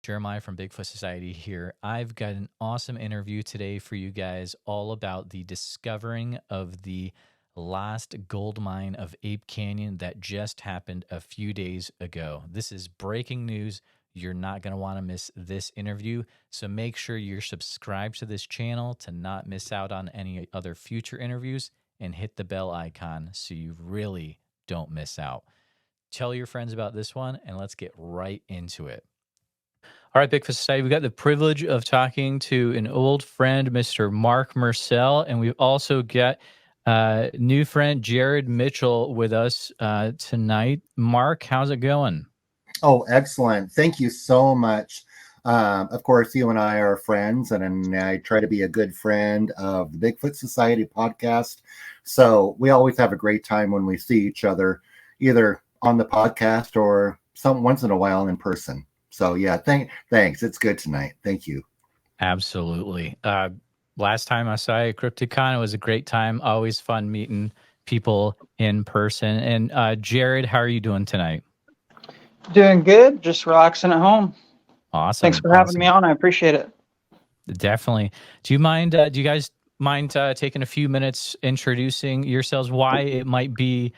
Jeremiah from Bigfoot Society here. I've got an awesome interview today for you guys all about the discovering of the last gold mine of Ape Canyon that just happened a few days ago. This is breaking news. You're not going to want to miss this interview. So make sure you're subscribed to this channel to not miss out on any other future interviews and hit the bell icon so you really don't miss out. Tell your friends about this one and let's get right into it. All right, Bigfoot Society, we've got the privilege of talking to an old friend, Mr. Marc Myrsell, and we've also got new friend Jarod Mitchell with us tonight. Marc, how's it going? Oh, excellent. Thank you so much. Of course, you and I are friends, and I try to be a good friend of the Bigfoot Society podcast. So we always have a great time when we see each other, either on the podcast or once in a while in person. So yeah, thanks. It's good tonight. Thank you. Absolutely. Last time I saw you at CrypticCon, it was a great time. Always fun meeting people in person. And Jarod, how are you doing tonight? Doing good. Just relaxing at home. Awesome. Thanks for having me on. I appreciate it. Definitely. Do you guys mind taking a few minutes introducing yourselves, why it might be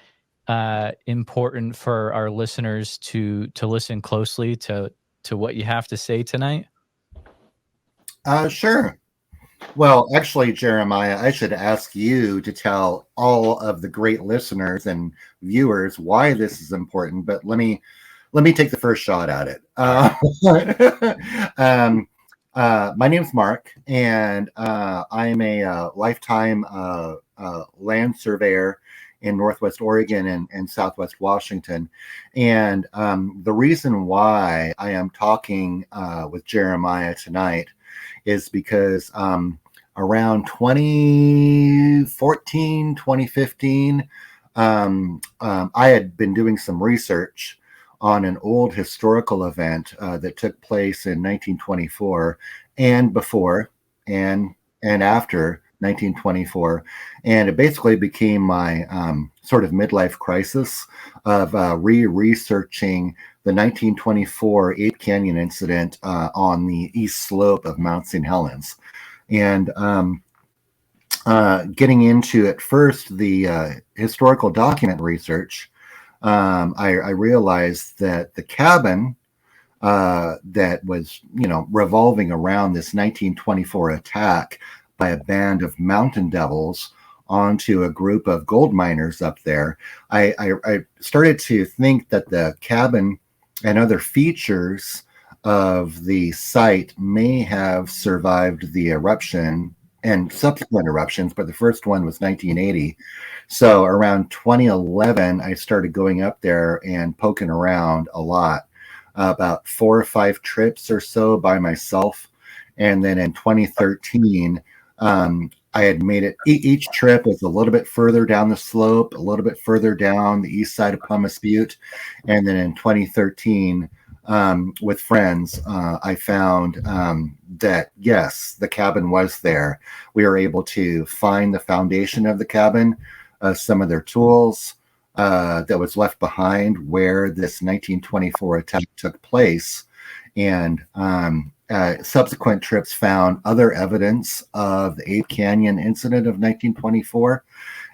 important for our listeners to listen closely to what you have to say tonight? Sure. Well, actually, Jeremiah, I should ask you to tell all of the great listeners and viewers why this is important. But let me take the first shot at it. My name's Marc, and I'm a lifetime land surveyor in Northwest Oregon and Southwest Washington. And the reason why I am talking with Jeremiah tonight is because around 2014, 2015, I had been doing some research on an old historical event that took place in 1924 and before and after 1924. And it basically became my sort of midlife crisis of researching the 1924 Ape Canyon incident on the east slope of Mount St. Helens. And getting into at first the historical document research, I realized that the cabin that was, revolving around this 1924 attack by a band of mountain devils onto a group of gold miners up there, I started to think that the cabin and other features of the site may have survived the eruption and subsequent eruptions, but the first one was 1980. So around 2011, I started going up there and poking around a lot, about 4 or 5 trips or so by myself. And then in 2013, I had made it. Each trip was a little bit further down the slope, a little bit further down the east side of Pumice Butte. And then in 2013, with friends, I found that, yes, the cabin was there. We were able to find the foundation of the cabin, some of their tools that was left behind where this 1924 attack took place. And subsequent trips found other evidence of the Ape Canyon incident of 1924.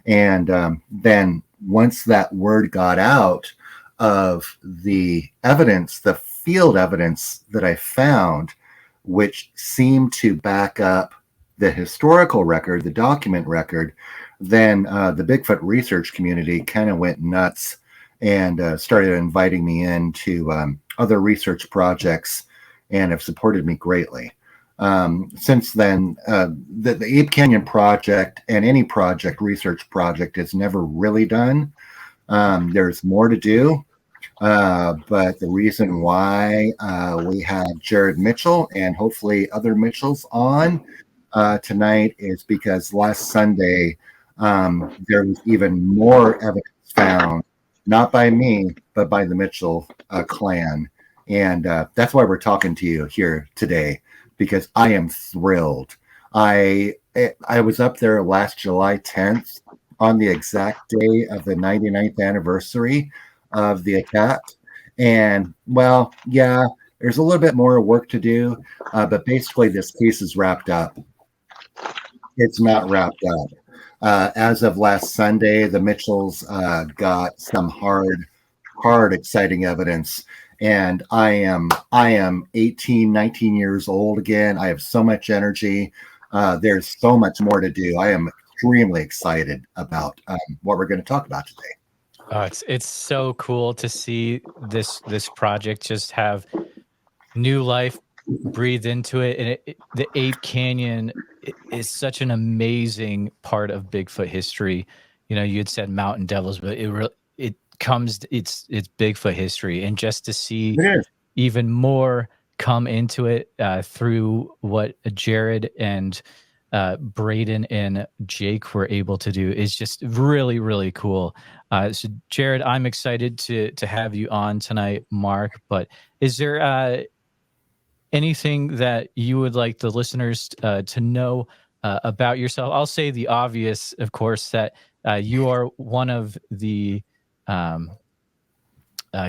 And then once that word got out of the evidence, the field evidence that I found, which seemed to back up the historical record, the document record, then the Bigfoot research community kind of went nuts and started inviting me into other research projects and have supported me greatly. Since then, the Ape Canyon project and any research project is never really done. There's more to do. But the reason why we have Jarod Mitchell and hopefully other Mitchells on tonight is because last Sunday there was even more evidence found, not by me, but by the Mitchell clan. And that's why we're talking to you here today, because I am thrilled. I was up there last July 10th on the exact day of the 99th anniversary of the attack. And well, yeah, There's a little bit more work to do, but basically this case is wrapped up. It's not wrapped up. As of last Sunday, the Mitchells got some hard, exciting evidence. And I am 18, 19 years old again. I have so much energy. There's so much more to do. I am extremely excited about what we're going to talk about today. It's so cool to see this project just have new life breathed into it, and the Ape Canyon is such an amazing part of Bigfoot history. You know, you had said mountain devils, but it's Bigfoot history, and just to see It is. even more come into it through what Jarod and Braden and Jake were able to do is just really, really cool. So, Jarod, I'm excited to have you on tonight, Marc. But is there anything that you would like the listeners to know about yourself? I'll say the obvious, of course, that you are one of the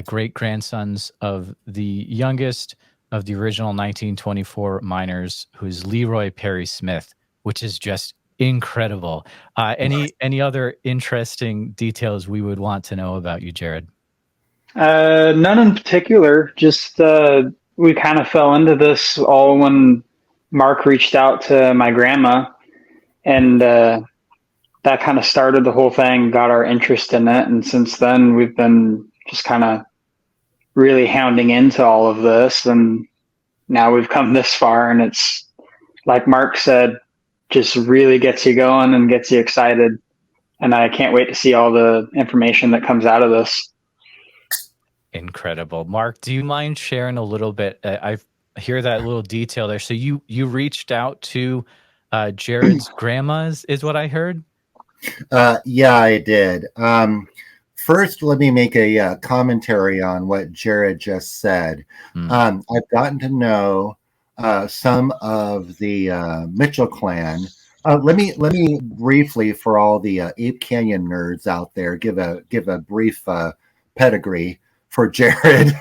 great grandsons of the youngest of the original 1924 miners, who's Leroy Perry Smith, which is just incredible. Any other interesting details we would want to know about you, Jarod? None in particular. Just we kind of fell into this all when Marc reached out to my grandma, and that kind of started the whole thing, got our interest in it. And since then, we've been just kind of really hounding into all of this. And now we've come this far, and it's like Marc said, just really gets you going and gets you excited. And I can't wait to see all the information that comes out of this. Incredible. Marc, do you mind sharing a little bit? I hear that little detail there. So you reached out to Jarod's grandma's, is what I heard? Yeah, I did. First, let me make a commentary on what Jarod just said. I've gotten to know some of the Mitchell clan. Let me briefly, for all the Ape Canyon nerds out there, give a brief pedigree for Jarod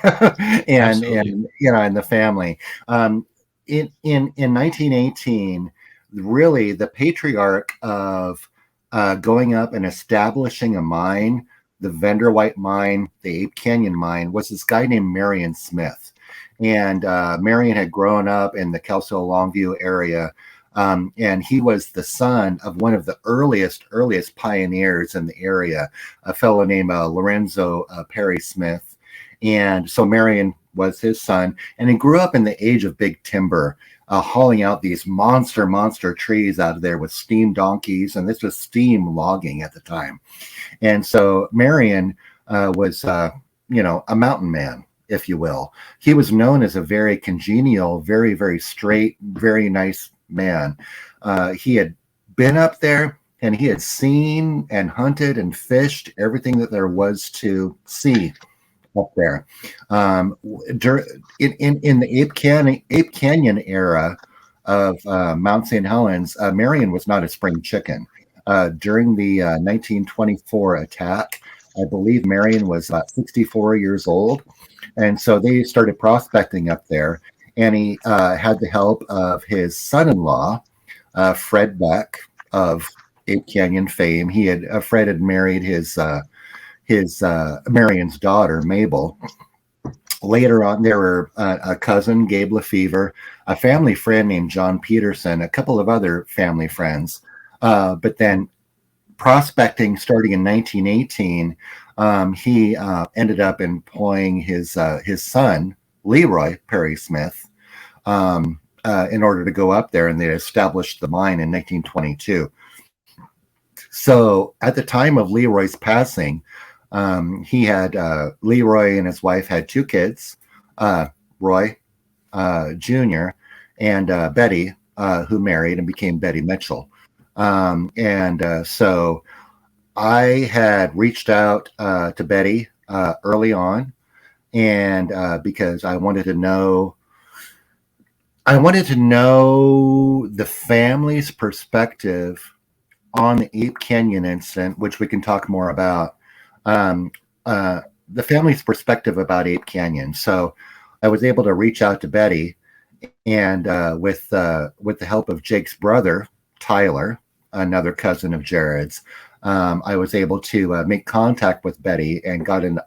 and and the family. In 1918, really the patriarch of going up and establishing a mine, the Vendor White Mine, the Ape Canyon Mine, was this guy named Marion Smith. And Marion had grown up in the Kelso Longview area. And he was the son of one of the earliest pioneers in the area, a fellow named Lorenzo Perry Smith. And so Marion was his son, and he grew up in the age of big timber, hauling out these monster trees out of there with steam donkeys, and this was steam logging at the time. And so Marion was, a mountain man, if you will. He was known as a very congenial, very, very straight, very nice man. He had been up there, and he had seen and hunted and fished everything that there was to see up there. In the Ape Canyon era of Mount St. Helens, Marion was not a spring chicken. During the 1924 attack, I believe Marion was 64 years old. And so they started prospecting up there. And he had the help of his son-in-law, Fred Beck of Ape Canyon fame. Fred had married his Marion's daughter, Mabel. Later on, there were a cousin, Gabe Lefevre, a family friend named John Peterson, a couple of other family friends. But then prospecting starting in 1918, he ended up employing his son, Leroy Perry Smith, in order to go up there, and they established the mine in 1922. So at the time of Leroy's passing, he had Leroy and his wife had two kids, Roy Jr. and Betty, who married and became Betty Mitchell. So I had reached out to Betty early on, and because I wanted to know the family's perspective on the Ape Canyon incident, which we can talk more about. The family's perspective about Ape Canyon. So I was able to reach out to Betty, and with the help of Jake's brother, Tyler, another cousin of Jarod's, I was able to make contact with Betty and got an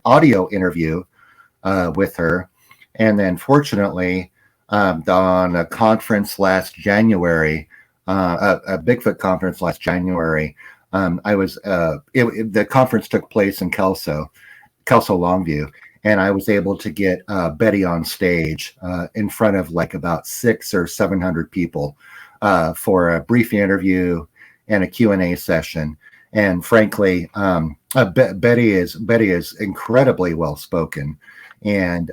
audio interview with her. And then, fortunately, on a conference last January, a Bigfoot conference last January, the conference took place in Kelso Longview, and I was able to get Betty on stage in front of like about 600 or 700 people for a brief interview and a Q&A session. And frankly, Betty is incredibly well spoken, and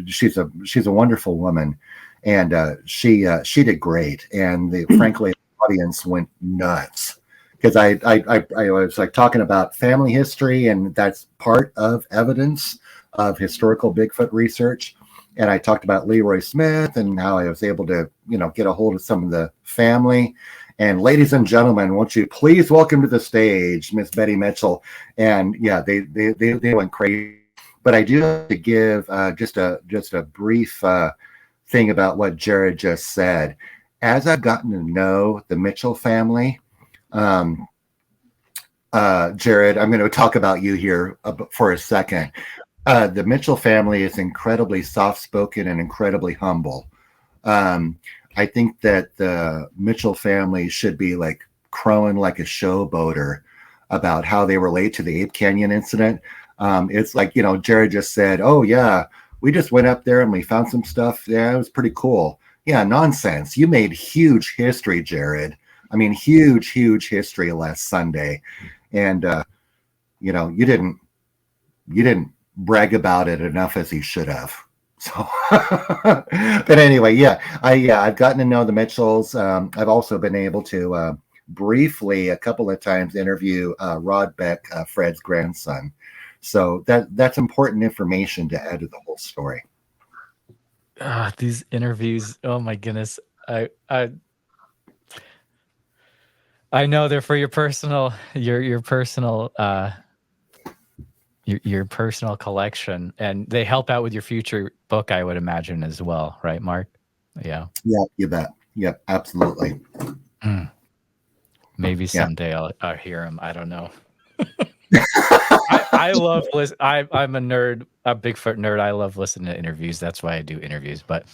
she's a wonderful woman, and she did great. And frankly, the audience went nuts, because I was like talking about family history, and that's part of evidence of historical Bigfoot research. And I talked about Leroy Smith and how I was able to, get a hold of some of the family. And ladies and gentlemen, won't you please welcome to the stage Miss Betty Mitchell? And yeah, they went crazy. But I do have to give just a brief thing about what Jarod just said. As I've gotten to know the Mitchell family, Jarod, I'm going to talk about you here for a second. The Mitchell family is incredibly soft-spoken and incredibly humble. I think that the Mitchell family should be like crowing like a showboater about how they relate to the Ape Canyon incident. It's like, Jarod just said, oh yeah, we just went up there and we found some stuff. Yeah, it was pretty cool. Yeah, nonsense. You made huge history, Jarod. I mean, huge history last Sunday. And, you didn't brag about it enough as you should have. So, but anyway, I've gotten to know the Mitchells. I've also been able to briefly a couple of times interview Rod Beck, Fred's grandson. So that's important information to add to the whole story. These interviews, oh my goodness. I know they're for your personal your personal collection, and they help out with your future book, I would imagine, as well, right, Marc? Yeah, you bet. Yep, absolutely. Maybe someday I'll hear them. I don't know. I love listen. I'm a nerd, a Bigfoot nerd. I love listening to interviews. That's why I do interviews. But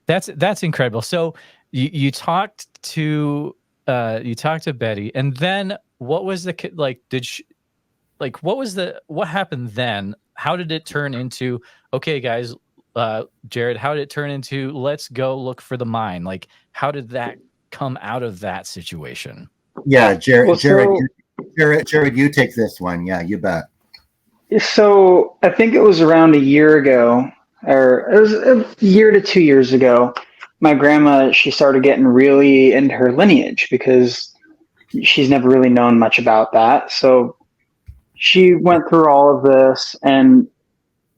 that's incredible. So you talked to Betty, and then what was the like? What happened then? How did it turn into? Okay, guys, Jarod, how did it turn into? Let's go look for the mine. Like, how did that come out of that situation? Yeah, Jarod, you take this one. Yeah, you bet. So I think it was around a year ago, or it was a year to 2 years ago. My grandma, she started getting really into her lineage because she's never really known much about that. So she went through all of this, and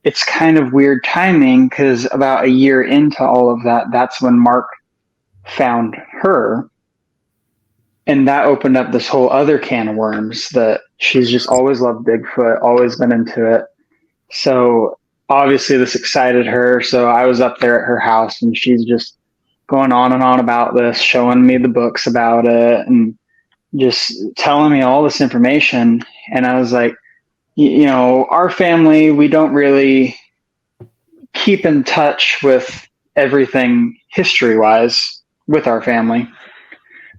it's kind of weird timing because about a year into all of that, that's when Marc found her. And that opened up this whole other can of worms that she's just always loved Bigfoot, always been into it. So obviously this excited her. So I was up there at her house, and she's just going on and on about this, showing me the books about it and just telling me all this information. And I was like, our family, we don't really keep in touch with everything history-wise with our family.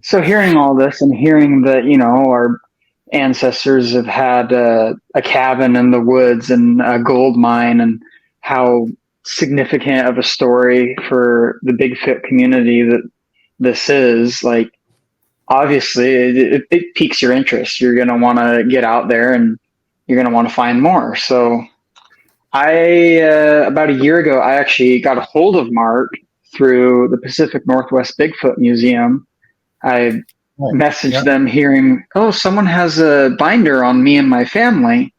So hearing all this and hearing that, our ancestors have had a cabin in the woods and a gold mine, and how significant of a story for the Bigfoot community that this is, like, obviously it piques your interest. You're going to want to get out there and you're going to want to find more. So about a year ago, I actually got a hold of Marc through the Pacific Northwest Bigfoot Museum. I messaged them hearing, someone has a binder on me and my family,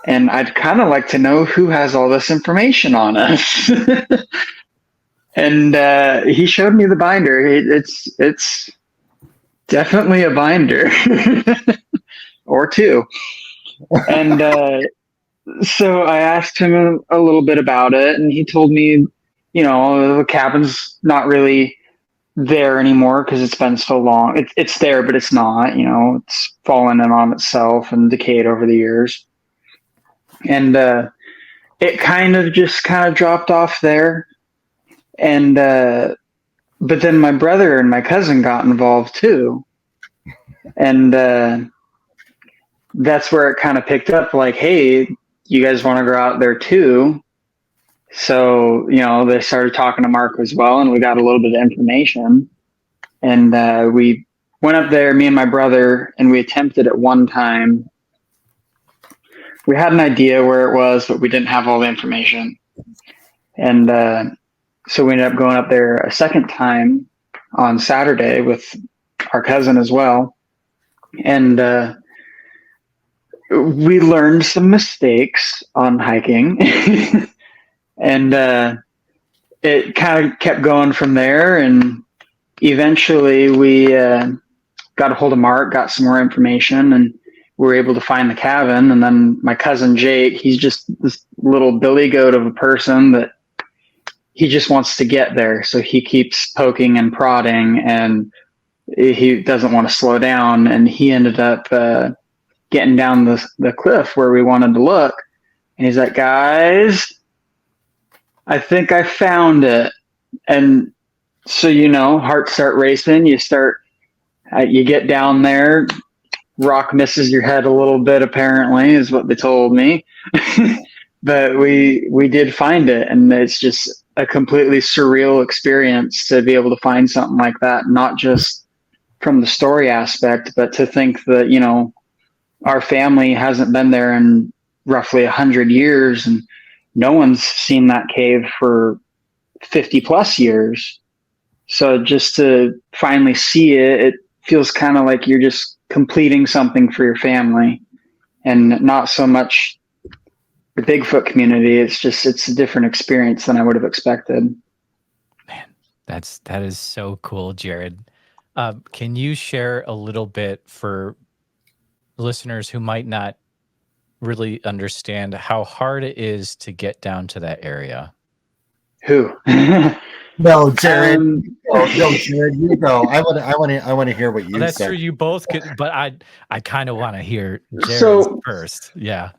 and I'd kind of like to know who has all this information on us. And he showed me the binder. It's definitely a binder or two. And So I asked him a little bit about it, and he told me, the cabin's not really there anymore because it's been so long. It's there, but it's not. It's fallen in on itself and decayed over the years, and it kind of dropped off there. And but then my brother and my cousin got involved too, and that's where it kind of picked up. Like, hey, you guys want to go out there too? So they started talking to Marc as well, and we got a little bit of information. And we went up there, me and my brother, and we attempted at one time. We had an idea where it was, but we didn't have all the information. And so we ended up going up there a second time on Saturday with our cousin as well. And we learned some mistakes on hiking. And it kind of kept going from there. And eventually we got a hold of Marc, got some more information, and we were able to find the cabin. And then my cousin Jake, he's just this little billy goat of a person that he just wants to get there. So he keeps poking and prodding, and he doesn't want to slow down. And he ended up getting down the cliff where we wanted to look. And he's like, guys, I think I found it. And so, hearts start racing. You get down there, rock misses your head a little bit, apparently, is what they told me. But we did find it, and it's just a completely surreal experience to be able to find something like that, not just from the story aspect, but to think that, our family hasn't been there in roughly 100 years, and no one's seen that cave for 50 plus years. So just to finally see it, it feels kind of like you're just completing something for your family, and not so much the Bigfoot community. It's a different experience than I would have expected. Man, that is so cool, Jarod. Can you share a little bit for listeners who might not really understand how hard it is to get down to that area? Who? No, Jarod. No, Jarod, you go. I want to hear what you that's said. true. You both could, but I kind of want to hear Jarod's first. Yeah.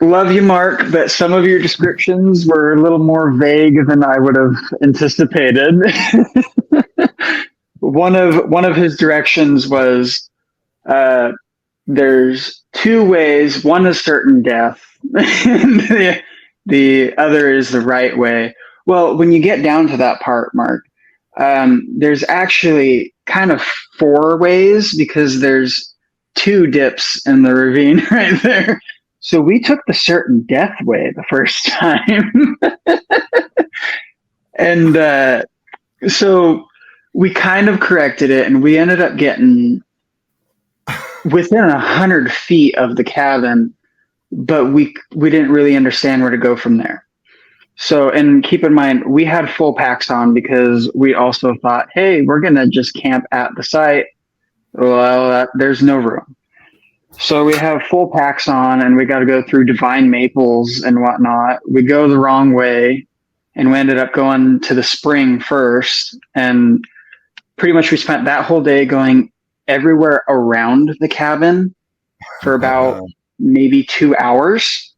Love you, Marc, but some of your descriptions were a little more vague than I would have anticipated. One of his directions was, there's two ways. One is certain death. The other is the right way. Well, when you get down to that part, Marc, there's actually kind of four ways, because there's two dips in the ravine right there. So we took the certain death way the first time. And so we kind of corrected it, and we ended up getting within 100 feet of the cabin, but we didn't really understand where to go from there. So, and keep in mind, we had full packs on because we also thought, hey, we're going to just camp at the site. Well, there's no room. So we have full packs on, and we got to go through divine maples and whatnot. We go the wrong way, and we ended up going to the spring first. And pretty much we spent that whole day going everywhere around the cabin for about maybe 2 hours.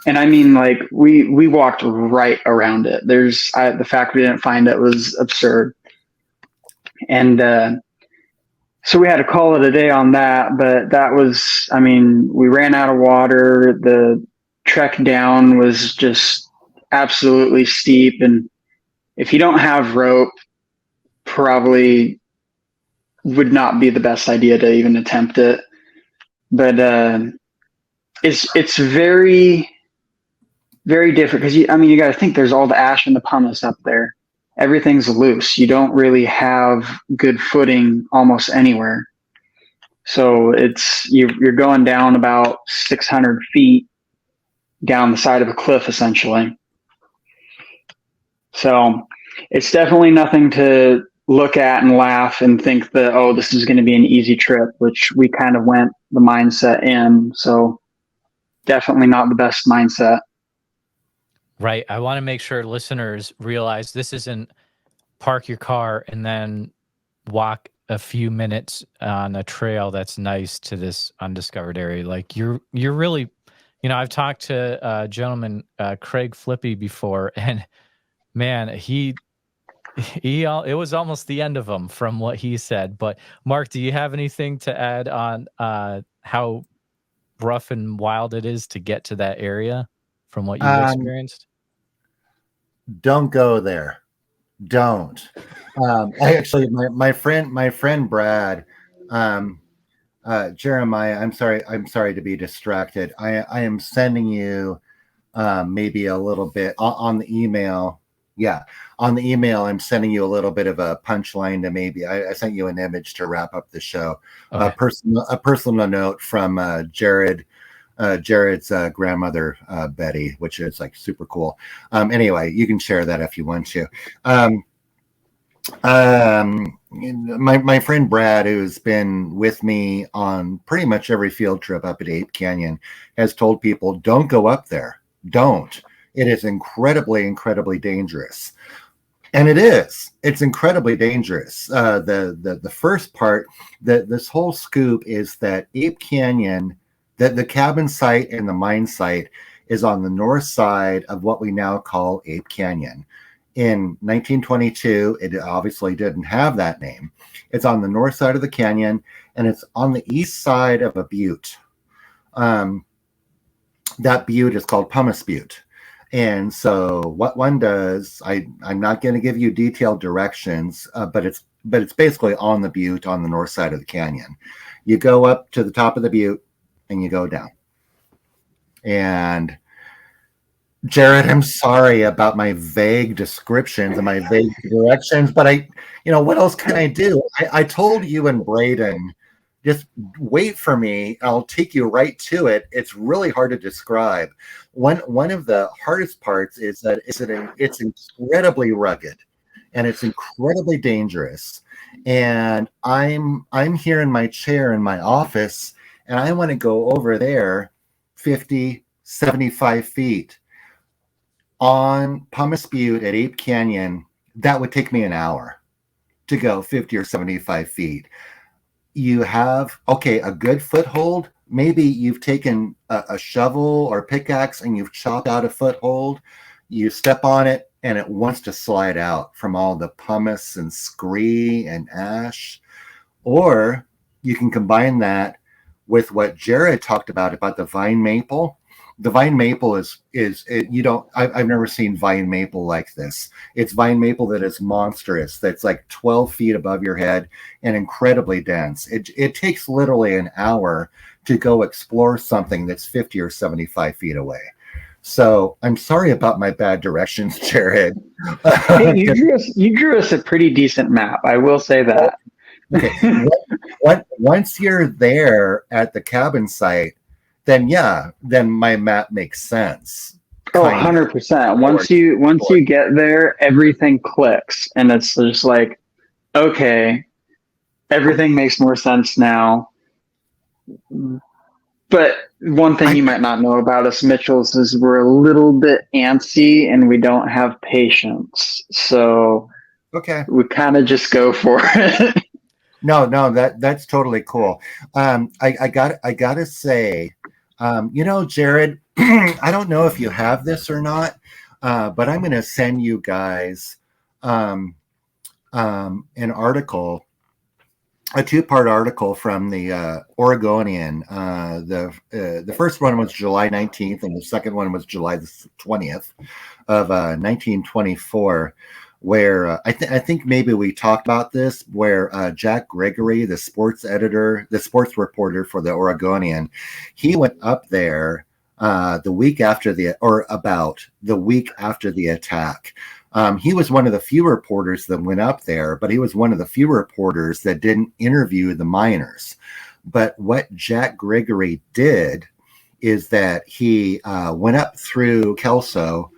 And I mean, like, we walked right around it. The fact we didn't find it was absurd. And so we had to call it a day on that. But that was, I mean, we ran out of water. The trek down was just absolutely steep. And if you don't have rope, probably would not be the best idea to even attempt it. But it's very, very different, because you got to think there's all the ash and the pumice up there. Everything's loose. You don't really have good footing almost anywhere. So you're going down about 600 feet down the side of a cliff, essentially. So it's definitely nothing to look at and laugh and think that, oh, this is going to be an easy trip, which we kind of went the mindset in. So definitely not the best mindset. Right. I want to make sure listeners realize this isn't park your car and then walk a few minutes on a trail that's nice to this undiscovered area. Like you're really, I've talked to a gentleman, Craig Flippy, before, and man, it was almost the end of him from what he said. But Marc, do you have anything to add on how rough and wild it is to get to that area from what you've experienced? Don't go there. Don't. I actually, my friend Brad, Jeremiah. I'm sorry to be distracted. I am sending you maybe a little bit on the email. Yeah, on the email, I'm sending you a little bit of a punchline to maybe. I sent you an image to wrap up the show. Okay. A personal note from Jared's grandmother, Betty, which is like super cool. Anyway, you can share that if you want to. My friend Brad, who's been with me on pretty much every field trip up at Ape Canyon, has told people, don't go up there. Don't. It is incredibly dangerous. And it is. It's incredibly dangerous. The first part, this whole scoop is that Ape Canyon, that the cabin site and the mine site is on the north side of what we now call Ape Canyon. In 1922, it obviously didn't have that name. It's on the north side of the canyon, and it's on the east side of a butte. That butte is called Pumice Butte. And so what one does, I'm not going to give you detailed directions, but it's basically on the butte on the north side of the canyon. You go up to the top of the butte and you go down. And Jarod, I'm sorry about my vague descriptions and my vague directions, but what else can I do? I told you and Braden, just wait for me. I'll take you right to it. It's really hard to describe. One of the hardest parts is that it's incredibly rugged and it's incredibly dangerous. And I'm here in my chair in my office, and I want to go over there 50, 75 feet. On Pumice Butte at Ape Canyon, that would take me an hour to go 50 or 75 feet. You have, a good foothold. Maybe you've taken a shovel or pickaxe and you've chopped out a foothold. You step on it and it wants to slide out from all the pumice and scree and ash. Or you can combine that with what Jarod talked about the vine maple. The vine maple I've never seen vine maple like this. It's vine maple that is monstrous, that's like 12 feet above your head and incredibly dense. It takes literally an hour to go explore something that's 50 or 75 feet away. So I'm sorry about my bad directions, Jarod. Hey, you drew us a pretty decent map. I will say that. Okay. Once you're there at the cabin site, then my map makes sense. Oh, 100%. Once you get there, everything clicks, and it's just like, okay, everything makes more sense now. But one thing you might not know about us Mitchells is we're a little bit antsy and we don't have patience. So we kind of just go for it. No, that's totally cool. I gotta say, Jarod, I don't know if you have this or not, but I'm going to send you guys an article, a two-part article from the Oregonian. The first one was July 19th, and the second one was July the 20th of 1924. Where I think maybe we talked about this, where Jack Gregory, the sports reporter for the Oregonian, he went up there about the week after the attack. He was one of the few reporters that went up there, but he was one of the few reporters that didn't interview the miners. But what Jack Gregory did is that he went up through Kelso.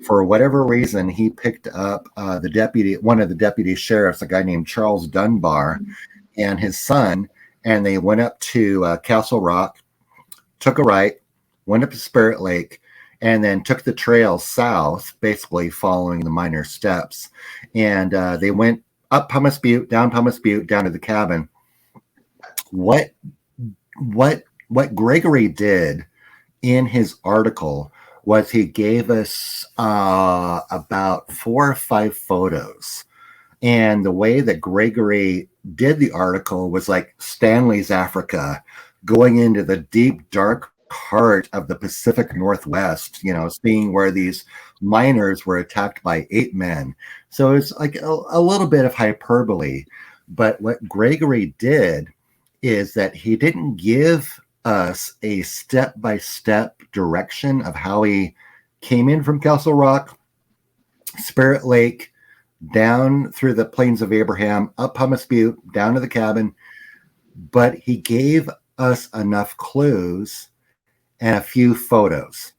For whatever reason, he picked up one of the deputy sheriffs, a guy named Charles Dunbar, and his son, and they went up to Castle Rock, took a right, went up to Spirit Lake, and then took the trail south, basically following the miner steps. And they went up Pumice Butte, down to the cabin. What Gregory did in his article was he gave us about 4 or 5 photos. And the way that Gregory did the article was like Stanley's Africa, going into the deep, dark heart of the Pacific Northwest, seeing where these miners were attacked by ape men. So it's like a little bit of hyperbole. But what Gregory did is that he didn't give us a step-by-step direction of how he came in from Castle Rock, Spirit Lake, down through the Plains of Abraham, up Pumice Butte, down to the cabin. But he gave us enough clues and a few photos.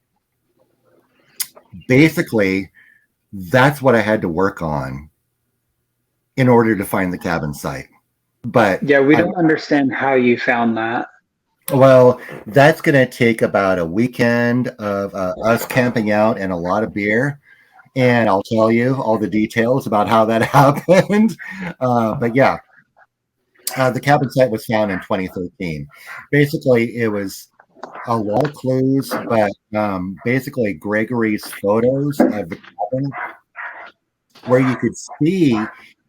Basically, that's what I had to work on in order to find the cabin site. But yeah, we don't understand how you found that. Well, that's going to take about a weekend of us camping out and a lot of beer. And I'll tell you all the details about how that happened. But yeah, the cabin site was found in 2013. Basically, it was a lot of clues, but basically Gregory's photos of the cabin, where you could see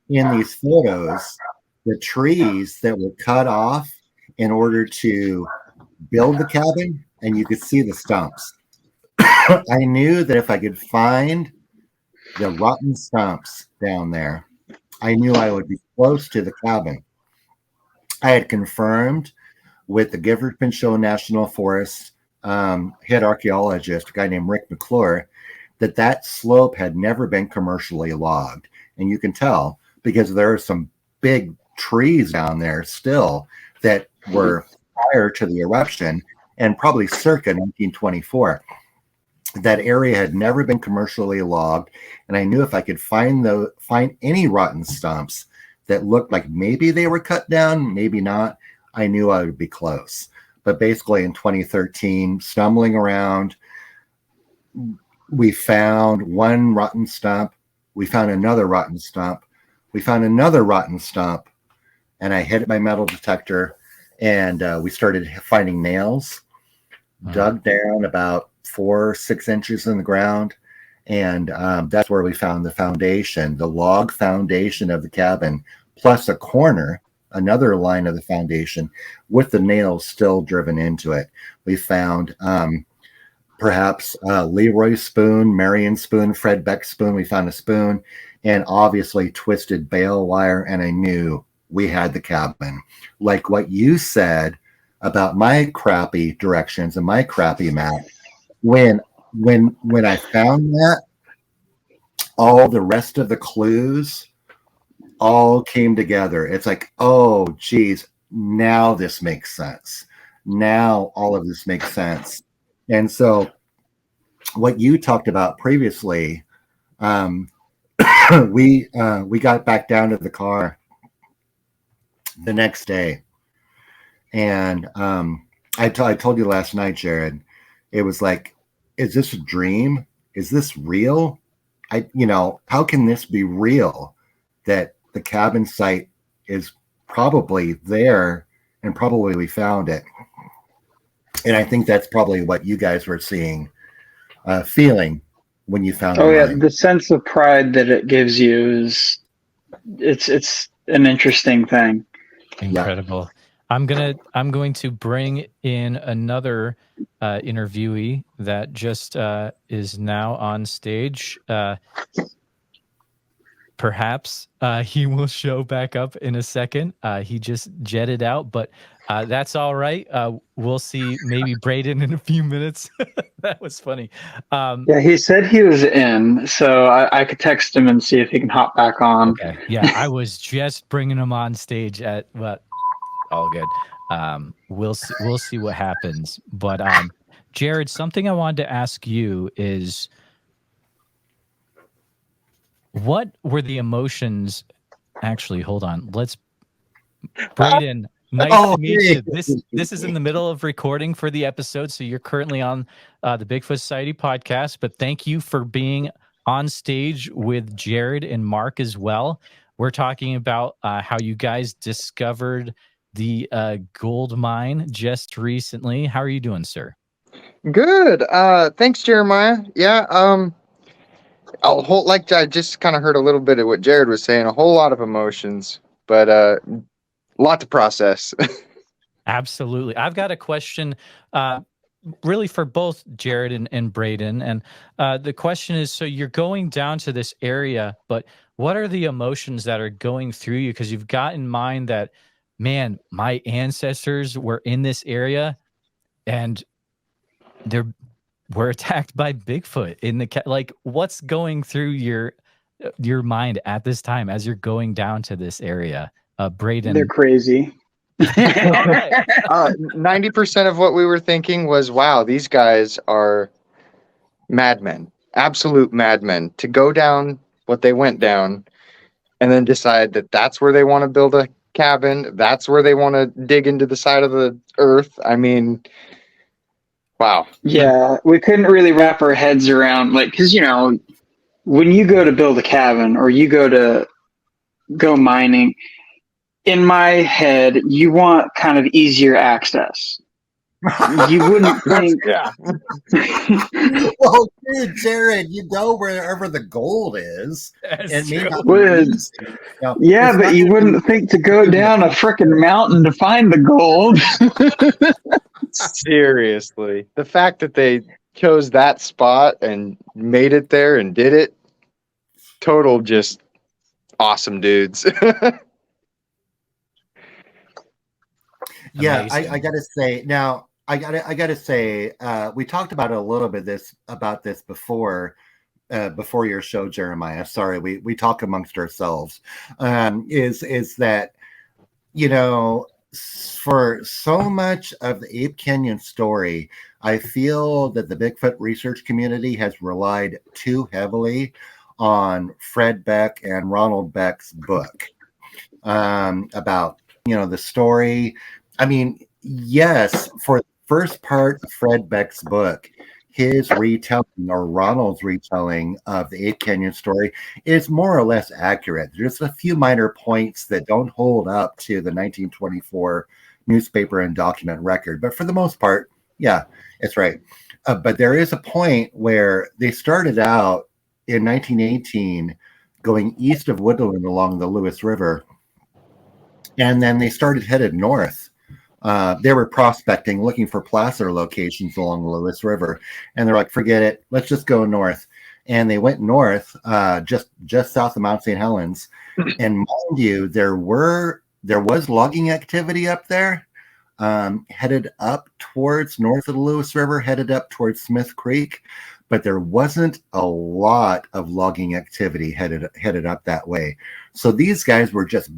in these photos the trees that were cut off in order to build the cabin, and you could see the stumps. I knew that if I could find the rotten stumps down there, I knew I would be close to the cabin. I had confirmed with the Gifford Pinchot National Forest head archaeologist, a guy named Rick McClure, that slope had never been commercially logged. And you can tell because there are some big trees down there still that were prior to the eruption and probably circa 1924. That area had never been commercially logged, and I knew if I could find any rotten stumps that looked like maybe they were cut down, maybe not, I knew I would be close. But basically in 2013, stumbling around, we found one rotten stump, we found another rotten stump, we found another rotten stump, and I hit my metal detector, and we started finding nails, dug down about 4 or 6 inches in the ground, and that's where we found the foundation, the log foundation of the cabin, plus a corner, another line of the foundation with the nails still driven into it. We found perhaps Leroy spoon, Marion spoon, Fred Beck spoon. We found a spoon, and obviously twisted bale wire, and I knew we had the cabin. Like what you said about my crappy directions and my crappy map, when I found that, all the rest of the clues all came together. It's like, oh geez, now this makes sense. Now all of this makes sense. And so what you talked about previously, we got back down to the car the next day, and I told you last night, Jarod, it was like, is this a dream? Is this real? How can this be real? That the cabin site is probably there, and probably we found it. And I think that's probably what you guys were feeling when you found. Oh yeah, the sense of pride that it gives you it's an interesting thing. Incredible. Yeah. I'm going to bring in another interviewee that just is now on stage. Perhaps he will show back up in a second. He just jetted out, but that's all right. We'll see maybe Braden in a few minutes. That was funny. Yeah, he said he was in, so I could text him and see if he can hop back on. Okay. Yeah, I was just bringing him on stage but all good. We'll see what happens. But Jarod, something I wanted to ask you is, what were the emotions? Actually, hold on. Braden, Nice to meet you. This is in the middle of recording for the episode, so you're currently on the Bigfoot Society podcast. But thank you for being on stage with Jarod and Marc as well. We're talking about how you guys discovered the gold mine just recently. How are you doing, sir? Good. Thanks, Jeremiah. Yeah. I just kind of heard a little bit of what Jarod was saying. A whole lot of emotions, but a lot to process. Absolutely. I've got a question really for both Jarod and Braden. And the question is, so you're going down to this area, but what are the emotions that are going through you? Because you've got in mind that, man, my ancestors were in this area and were attacked by Bigfoot in the like, what's going through your mind at this time as you're going down to this area? Braden. They're crazy. 90% of what we were thinking was, wow, these guys are madmen, absolute madmen, to go down what they went down and then decide that that's where they want to build a cabin. That's where they want to dig into the side of the earth. I mean, wow. Yeah, we couldn't really wrap our heads around, like, because, when you go to build a cabin or you go mining, in my head, you want kind of easier access. You wouldn't think. Yeah. Well, dude, Jarod, you go wherever the gold is. That's May true. not be easy. Yeah, but you wouldn't think to go down a frickin' mountain to find the gold. Seriously. The fact that they chose that spot and made it there and did it, total just awesome dudes. Yeah, Amazing. I gotta say now. I gotta say, we talked about it a little bit about this before your show, Jeremiah. Sorry, we talk amongst ourselves. Is that for so much of the Ape Canyon story, I feel that the Bigfoot research community has relied too heavily on Fred Beck and Ronald Beck's book about the story. I mean, yes, for the first part of Fred Beck's book, his retelling or Ronald's retelling of the Ape Canyon story is more or less accurate. There's a few minor points that don't hold up to the 1924 newspaper and document record, but for the most part, yeah, it's right. But there is a point where they started out in 1918 going east of Woodland along the Lewis River, and then they started headed north. They were prospecting, looking for placer locations along the Lewis River, and they're like, "Forget it, let's just go north." And they went north, just south of Mount St. Helens. And mind you, there was logging activity up there, headed up towards north of the Lewis River, headed up towards Smith Creek, but there wasn't a lot of logging activity headed up that way. So these guys were just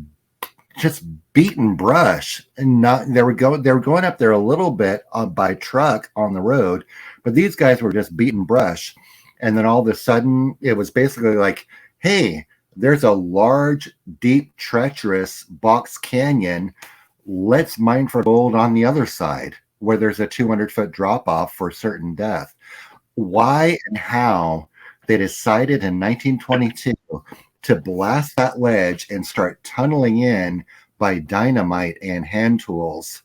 beating brush, and they were going up there a little bit by truck on the road, but these guys were just beating brush. And then all of a sudden it was basically like, hey, there's a large, deep, treacherous box canyon. Let's mine for gold on the other side where there's a 200-foot drop off for certain death. Why and how they decided in 1922 to blast that ledge and start tunneling in by dynamite and hand tools,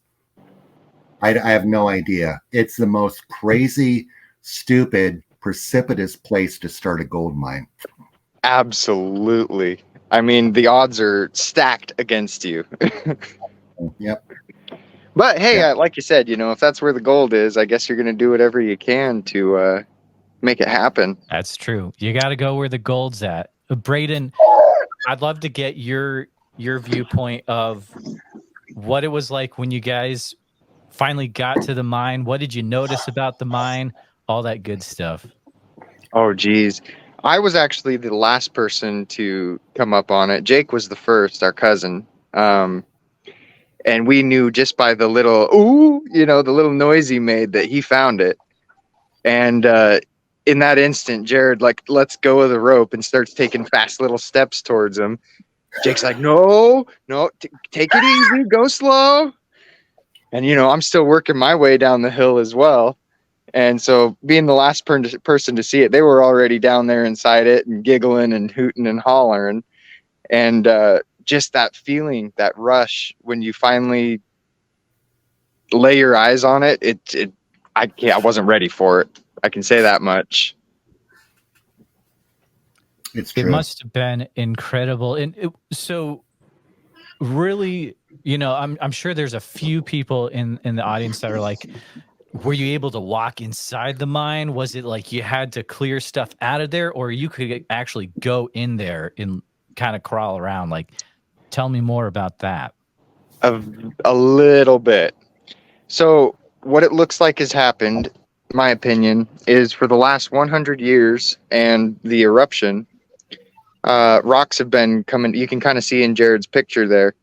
I have no idea. It's the most crazy, stupid, precipitous place to start a gold mine. Absolutely. I mean, the odds are stacked against you. Yep. But hey, Yeah. like you said, if that's where the gold is, I guess you're going to do whatever you can to make it happen. That's true. You got to go where the gold's at. Braden, I'd love to get your viewpoint of what it was like when you guys finally got to the mine. What did you notice about the mine? All that good stuff. Oh, geez. I was actually the last person to come up on it. Jake was the first, our cousin. And we knew just by the little, the little noise he made that he found it. And in that instant, Jarod lets go of the rope and starts taking fast little steps towards him. Jake's like, no, take it easy, go slow. And, I'm still working my way down the hill as well. And so being the last person to see it, they were already down there inside it and giggling and hooting and hollering. And just that feeling, that rush when you finally lay your eyes on it, I wasn't ready for it. I can say that much. It's true. It must have been incredible. And so really, I'm sure there's a few people in the audience that are like, were you able to walk inside the mine? Was it like you had to clear stuff out of there, or you could actually go in there and kind of crawl around? Like, tell me more about that. A little bit. So what it looks like has happened, my opinion, is for the last 100 years and the eruption, rocks have been coming. You can kind of see in Jarod's picture there.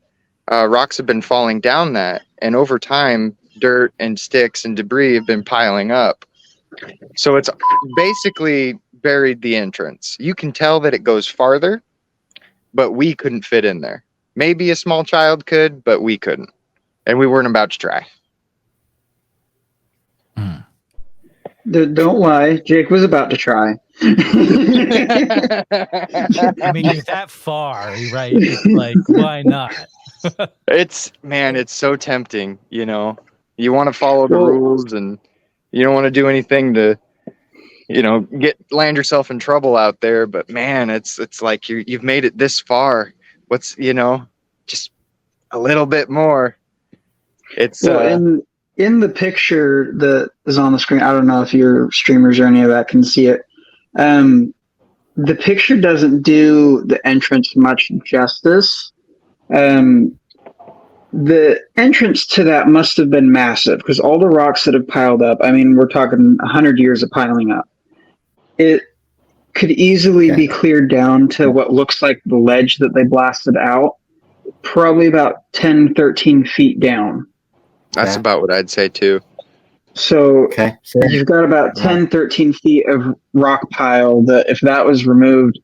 Rocks have been falling down that, and over time, dirt and sticks and debris have been piling up. So it's basically buried the entrance. You can tell that it goes farther, but we couldn't fit in there. Maybe a small child could, but we couldn't, and we weren't about to try. Don't lie, Jake was about to try. I mean, you're that far, right? It's like, why not? It's so tempting, You want to follow the rules, and you don't want to do anything to, land yourself in trouble out there. But man, it's like you've made it this far. What's just a little bit more. It's in the picture that is on the screen. I don't know if your streamers or any of that can see it. The picture doesn't do the entrance much justice. The entrance to that must have been massive because all the rocks that have piled up, I mean, we're talking 100 years of piling up. It could easily be cleared down to what looks like the ledge that they blasted out, probably about 10, 13 feet down. That's about what I'd say too. So you've got about 10, 13 feet of rock pile that if that was removed,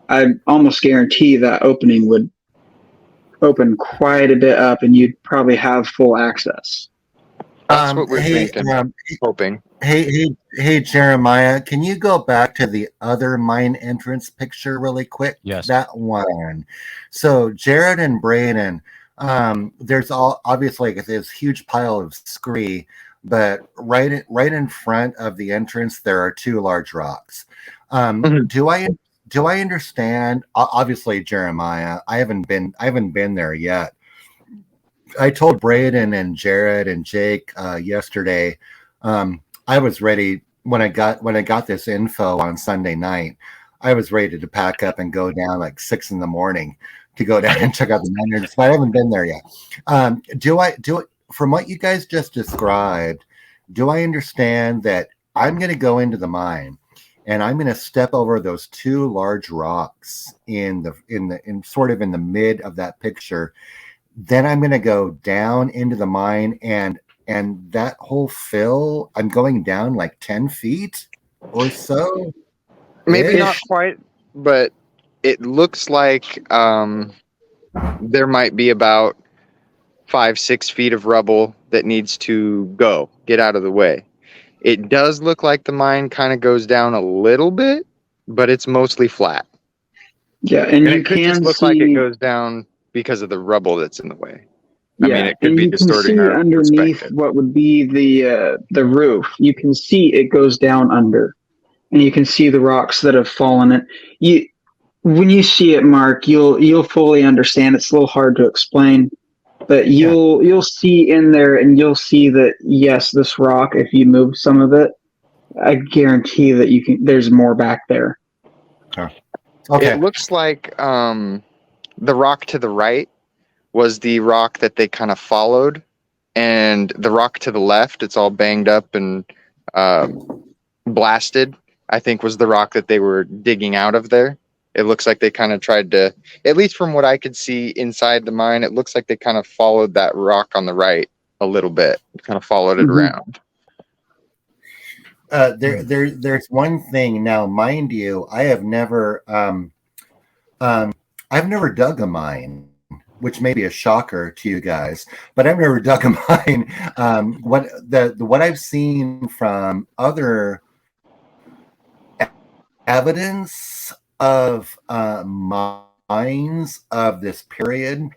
I almost guarantee that opening would open quite a bit up and you'd probably have full access. That's what we're thinking, hoping. Hey, Jeremiah, can you go back to the other mine entrance picture really quick? Yes. That one. So Jarod and Braden, there's obviously this huge pile of scree, but right in front of the entrance there are two large rocks. Do I understand? Obviously, Jeremiah, I haven't been there yet. I told Braden and Jarod and Jake yesterday. I was ready when I got this info on Sunday night. I was ready to pack up and go down like 6 a.m. to go down and check out the miners. But I haven't been there yet. Do I from what you guys just described? Do I understand that I'm going to go into the mine and I'm going to step over those two large rocks in sort of in the mid of that picture? Then I'm going to go down into the mine and that whole fill, I'm going down like 10 feet or so. Maybe not quite, but it looks like there might be about 5-6 feet of rubble that needs to get out of the way. It does look like the mine kind of goes down a little bit, but it's mostly flat. Yeah, and it could just look like it goes down because of the rubble that's in the way. I mean, it could be distorting our underneath what would be the roof. You can see it goes down under, and you can see the rocks that have fallen in. When you see it, Mark, you'll fully understand. It's a little hard to explain, but you'll see in there, and you'll see that yes, this rock. If you move some of it, I guarantee that you can. There's more back there. Okay. It looks like the rock to the right was the rock that they kind of followed, and the rock to the left, it's all banged up and blasted, I think was the rock that they were digging out of there. It looks like they kind of tried to, at least from what I could see inside the mine, it looks like they kind of followed that rock on the right a little bit, kind of followed it around. There's one thing now, mind you, I've never dug a mine. which may be a shocker to you guys, but I've never dug a mine. What I've seen from other evidence of mines of this period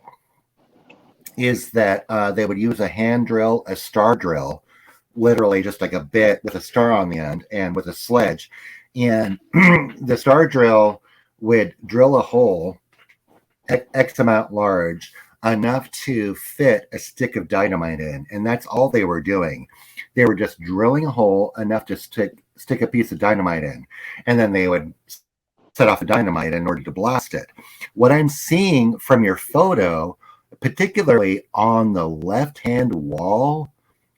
is that they would use a hand drill, a star drill, literally just like a bit with a star on the end and with a sledge. And the star drill would drill a hole X amount large, enough to fit a stick of dynamite in. And that's all they were doing. They were just drilling a hole enough to stick a piece of dynamite in. And then they would set off the dynamite in order to blast it. What I'm seeing from your photo, particularly on the left-hand wall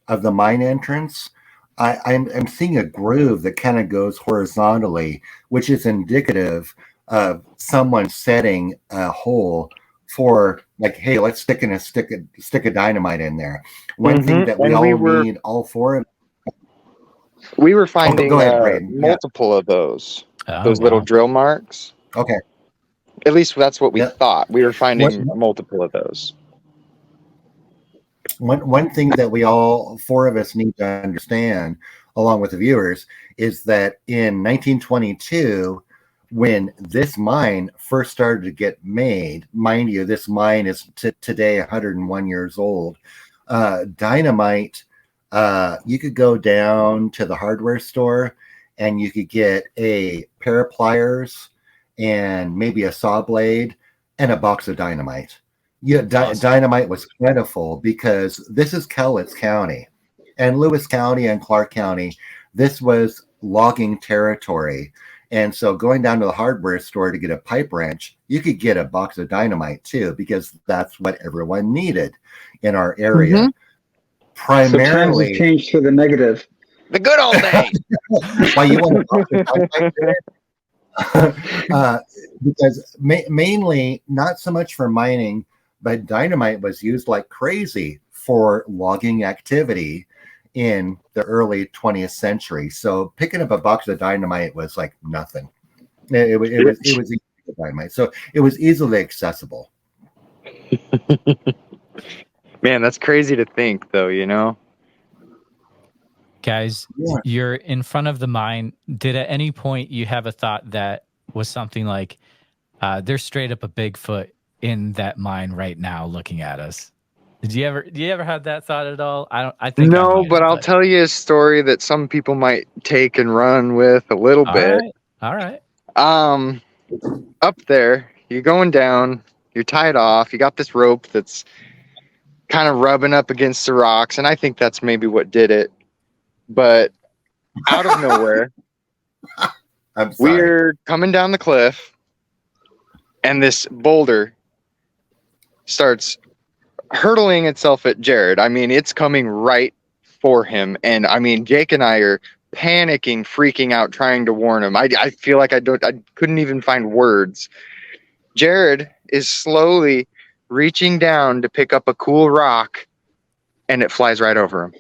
of the mine entrance, I'm seeing a groove that kind of goes horizontally, which is indicative of someone setting a hole for, like, hey, let's stick a dynamite in there. One thing that we need, all four of. We were finding go ahead, Braden. multiple of those little drill marks. Okay. At least that's what we thought. We were finding multiple of those. One thing that we all four of us need to understand, along with the viewers, is that in 1922, when this mine first started to get made, mind you, this mine is today 101 years old. Dynamite, you could go down to the hardware store and you could get a pair of pliers and maybe a saw blade and a box of dynamite. Yeah, dynamite was plentiful because this is Cowlitz County and Lewis County and Clark County. This was logging territory. And so going down to the hardware store to get a pipe wrench, you could get a box of dynamite too, because that's what everyone needed in our area. Mm-hmm. Primarily, so times have changed for the negative. The good old days. Why you want a box of dynamite? Because mainly, not so much for mining, but dynamite was used like crazy for logging activity in the early 20th century. So picking up a box of dynamite was like nothing. It was easy to dynamite. So it was easily accessible. Man, that's crazy to think, though, you know? Guys, you're in front of the mine. Did at any point you have a thought that was something like, there's straight up a Bigfoot in that mine right now looking at us? Did you ever have that thought at all? I think no, but I'll tell you a story that some people might take and run with a little bit. All right. Up there, you're going down, you're tied off, you got this rope that's kind of rubbing up against the rocks, and I think that's maybe what did it. But out of nowhere, we're coming down the cliff, and this boulder starts hurtling itself at Jarod. I mean, it's coming right for him. And I mean, Jake and I are panicking, freaking out, trying to warn him. I feel like I couldn't even find words. Jarod is slowly reaching down to pick up a cool rock, and it flies right over him.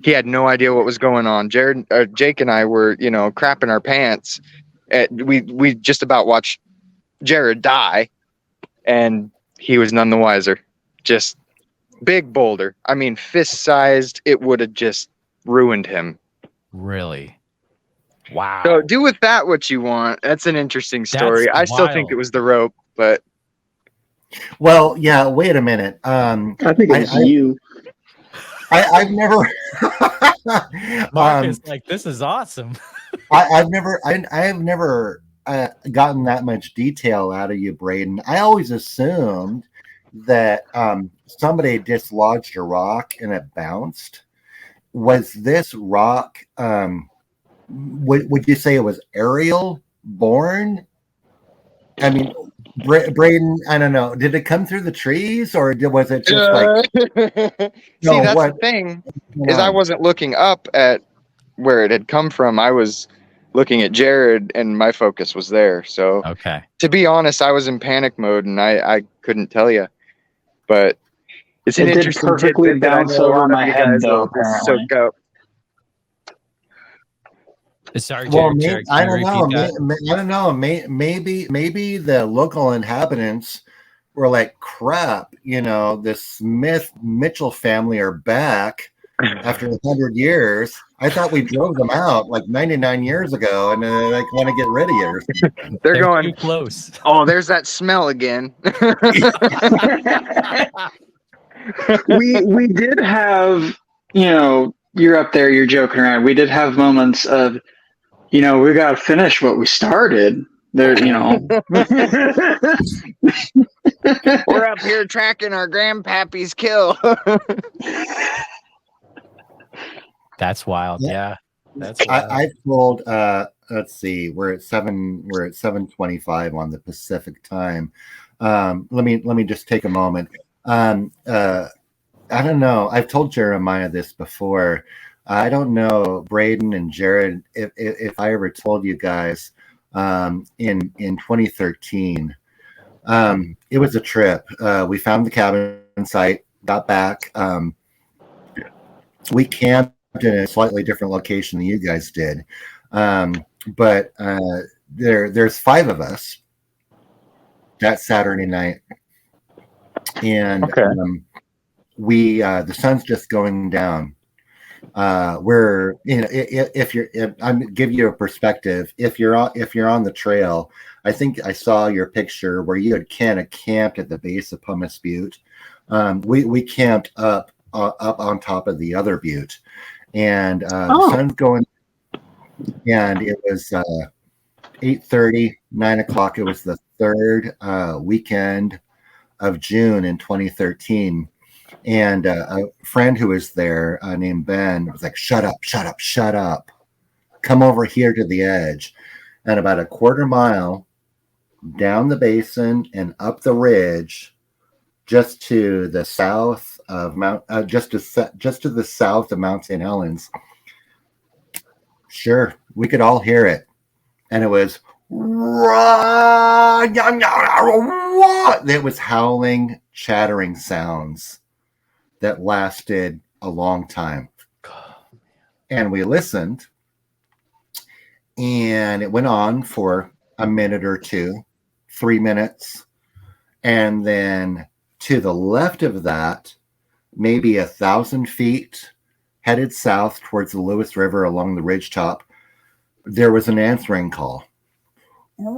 He had no idea what was going on. Jake and I were, crapping our pants. We just about watched Jarod die, and he was none the wiser. Just big boulder. I mean, fist-sized. It would have just ruined him. Really? Wow. So do with that what you want. That's an interesting story. I still think it was the rope, but. Well, yeah. Wait a minute. I think it's you. I've never. Mark is like, this is awesome. I've never gotten that much detail out of you, Braden. I always assumed that somebody dislodged a rock and it bounced. Was this rock? Would you say it was aerial born? I mean, Braden, I don't know. Did it come through the trees, or was it just like? See, that's the thing is, I wasn't looking up at where it had come from. I was looking at Jarod, and my focus was there. So, okay. To be honest, I was in panic mode, and I couldn't tell you. But it's an interesting perfectly bounce over my head, though. Apparently. Sorry, well, Jared, I don't know. Maybe the local inhabitants we're like, crap, the Smith Mitchell family are back after 100 years. I thought we drove them out like 99 years ago, and they like want to get rid of you or something. They're They're going, too close. oh, there's that smell again. We did have, you're up there, you're joking around. We did have moments of, we got to finish what we started. There, We're up here tracking our grandpappy's kill. That's wild. Yeah. That's wild. I told let's see, we're at 7:25 on the Pacific time. Let me just take a moment. I don't know. I've told Jeremiah this before. I don't know, Braden and Jarod, if I ever told you guys in 2013. It was a trip. We found the cabin site, got back. We camped in a slightly different location than you guys did. But there's 5 of us that Saturday night. And Okay. we the sun's just going down. We're if I'm give you a perspective, if you're on the trail, I think I saw your picture where you had kind of camped at the base of Pumice Butte. We camped up on top of the other butte, and the sun's going, and it was 8:30, 9 o'clock. It was the third weekend of June in 2013. And a friend who was there named Ben was like, shut up, shut up, shut up. Come over here to the edge. And about a quarter mile down the basin and up the ridge, just to the south of just to the south of Mount St. Helens. Sure, we could all hear it. And it was, it was howling, chattering sounds that lasted a long time. And we listened, and it went on for a minute or two, 3 minutes. And then to the left of that, maybe 1,000 feet, headed south towards the Lewis River along the ridgetop, there was an answering call. And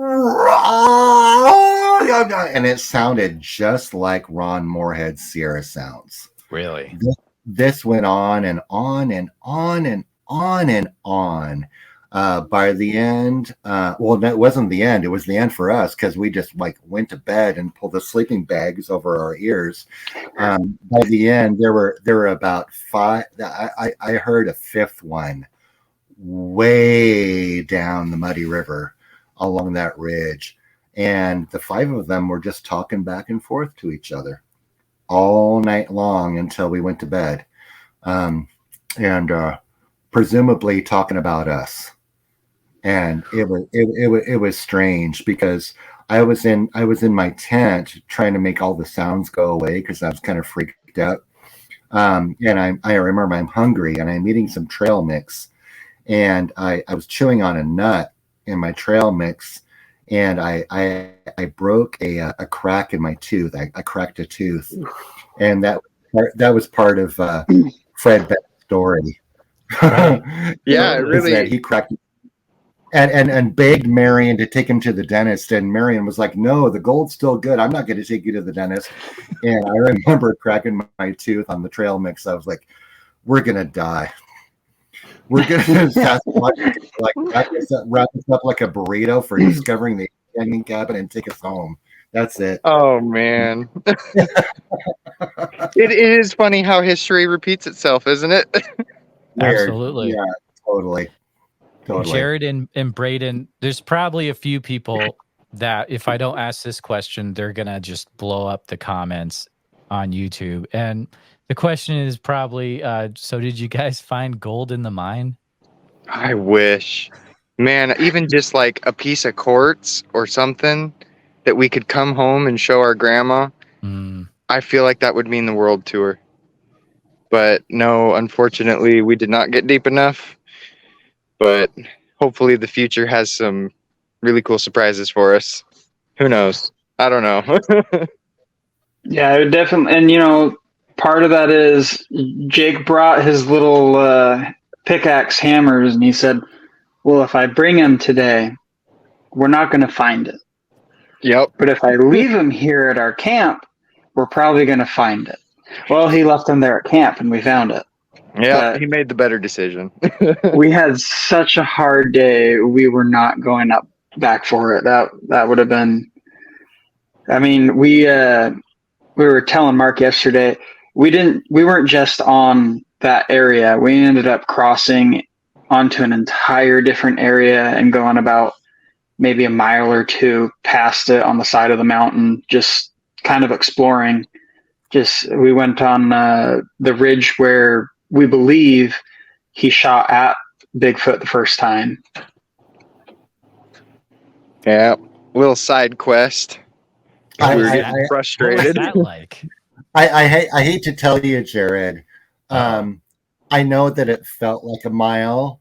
it sounded just like Ron Moorhead's Sierra sounds. Really? This went on and on and on and on and on. By the end, well, it wasn't the end. It was the end for us because we just like went to bed and pulled the sleeping bags over our ears. By the end, there were about 5. I heard a 5th one way down the Muddy River along that ridge, and the 5 of them were just talking back and forth to each other all night long until we went to bed, and presumably talking about us. And it was strange because I was in my tent trying to make all the sounds go away because I was kind of freaked out. And I remember I'm hungry and I'm eating some trail mix, and I was chewing on a nut in my trail mix, and I broke a crack in my tooth. I cracked a tooth, and that was part of Fred Beck's story. Right. Yeah, really. That he cracked and begged Marion to take him to the dentist, and Marion was like, "No, the gold's still good. I'm not going to take you to the dentist." And I remember cracking my tooth on the trail mix. I was like, "We're gonna die. We're gonna wrap this up like a burrito for discovering the Canyon cabin and take us home. That's it." Oh man. It is funny how history repeats itself, isn't it? Weird. Absolutely. Yeah, totally. Jarod and Braden, there's probably a few people that if I don't ask this question, they're going to just blow up the comments on YouTube. And the question is probably, so did you guys find gold in the mine? I wish. Man, even just like a piece of quartz or something that we could come home and show our grandma. I feel like that would mean the world to her. But no, unfortunately, we did not get deep enough. But hopefully the future has some really cool surprises for us. Who knows? I don't know. Yeah, it definitely. And part of that is Jake brought his little pickaxe hammers, and he said, "Well, if I bring him today, we're not going to find it. Yep. But if I leave him here at our camp, we're probably going to find it." Well, he left him there at camp, and we found it. Yep. But He made the better decision. we had such a hard day. We were not going up back for it. That would have been. I mean, we were telling Mark yesterday. We weren't just on that area. We ended up crossing onto an entire different area and going about maybe a mile or two past it on the side of the mountain, just kind of exploring. Just we went on the ridge where we believe he shot at Bigfoot the first time. Yeah. Little side quest. I- We were I- getting I- What was frustrated. that like? I hate to tell you, Jarod. I know that it felt like a mile.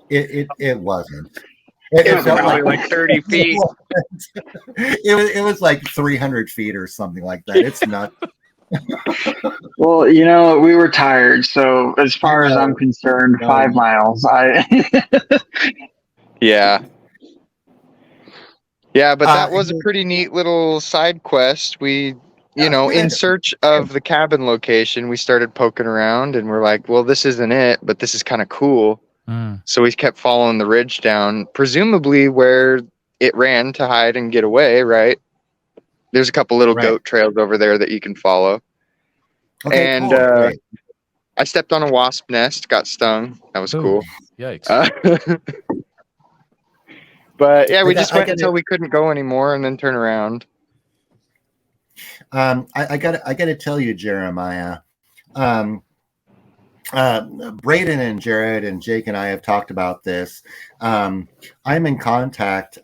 It wasn't. It was felt probably like 30 feet. It was like 300 feet or something like that. It's not. Well, we were tired, so as far as I'm concerned, No. 5 miles. Yeah. Yeah, but that Uh, was a pretty neat little side quest. We, in search of the cabin location, we started poking around and we're like, well, this isn't it, but this is kind of cool. Mm. So we kept following the ridge down, presumably where it ran to hide and get away, right? There's a couple little Right. goat trails over there that you can follow. Okay, And cool. Great. I stepped on a wasp nest, got stung. That was Ooh, cool. Yikes. But yeah, we I got- just I went got until it. we couldn't go anymore and then turn around. I got to tell you, Jeremiah. Braden and Jarod and Jake and I have talked about this. I'm in contact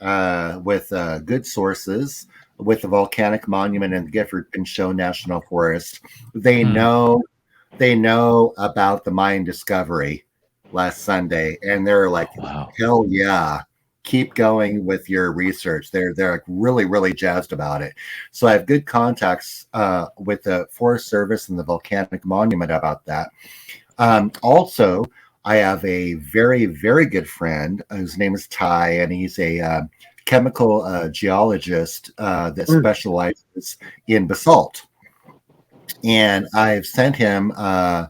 with good sources with the volcanic monument in the Gifford Pinchot National Forest. They know about the mine discovery last Sunday, and they're like, Wow. "Hell yeah, keep going with your research." They're like really jazzed about it. So I have good contacts with the Forest Service and the volcanic monument about that. Also, I have a very good friend whose name is Ty, and he's a chemical geologist that specializes in basalt. And I've sent him, I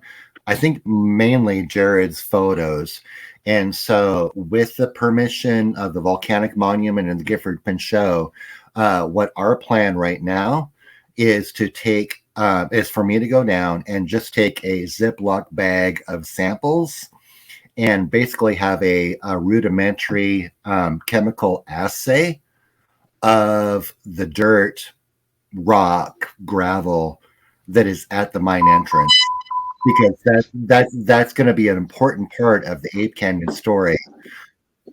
think, mainly Jarod's photos. And so, with the permission of the volcanic monument and the Gifford Pinchot, what our plan right now is to take is for me to go down and just take a Ziploc bag of samples and basically have a rudimentary chemical assay of the dirt, rock, gravel that is at the mine entrance, because that's going to be an important part of the Ape Canyon story.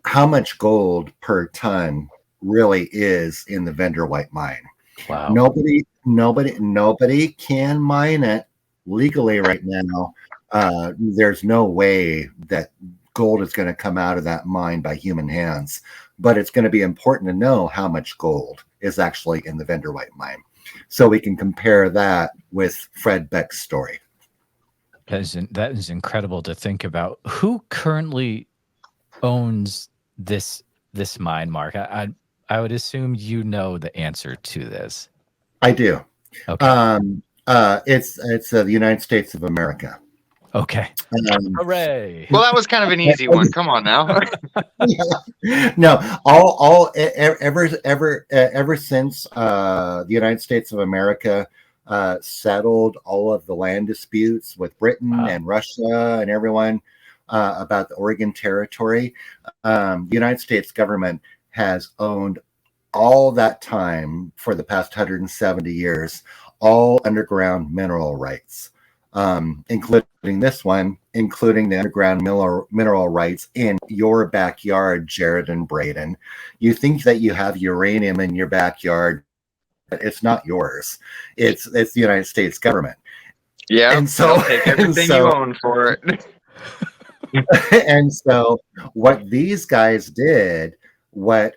How much gold per ton really is in the Vendor White mine? Wow. Nobody can mine it legally right now. There's no way that gold is going to come out of that mine by human hands, but it's going to be important to know how much gold is actually in the Vendor White mine, so we can compare that with Fred Beck's story. That is incredible to think about. Who currently owns this mine, Mark? I would assume you know the answer to this. I do. Okay. It's the United States of America. Okay. Hooray! Well, that was kind of an easy one. Come on now. No, ever since the United States of America settled all of the land disputes with Britain and Russia and everyone about the Oregon Territory, the United States government has owned all that time for the past 170 years, all underground mineral rights, including this one, including the underground mineral rights in your backyard, Jarod and Braden. You think that you have uranium in your backyard, but it's not yours. It's the United States government. Yeah, and so they'll take everything you own for it. And so what these guys did, what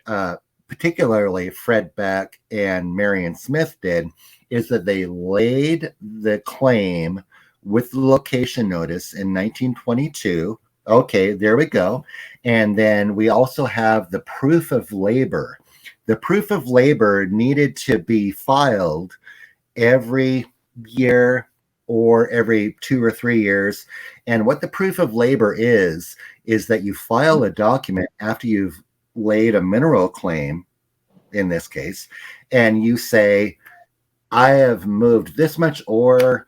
particularly Fred Beck and Marion Smith did, is that they laid the claim with the location notice in 1922. Okay, there we go. And then we also have the proof of labor. The proof of labor needed to be filed every year or every 2 or 3 years. And what the proof of labor is that you file a document after you've laid a mineral claim, in this case, and you say, I have moved this much ore,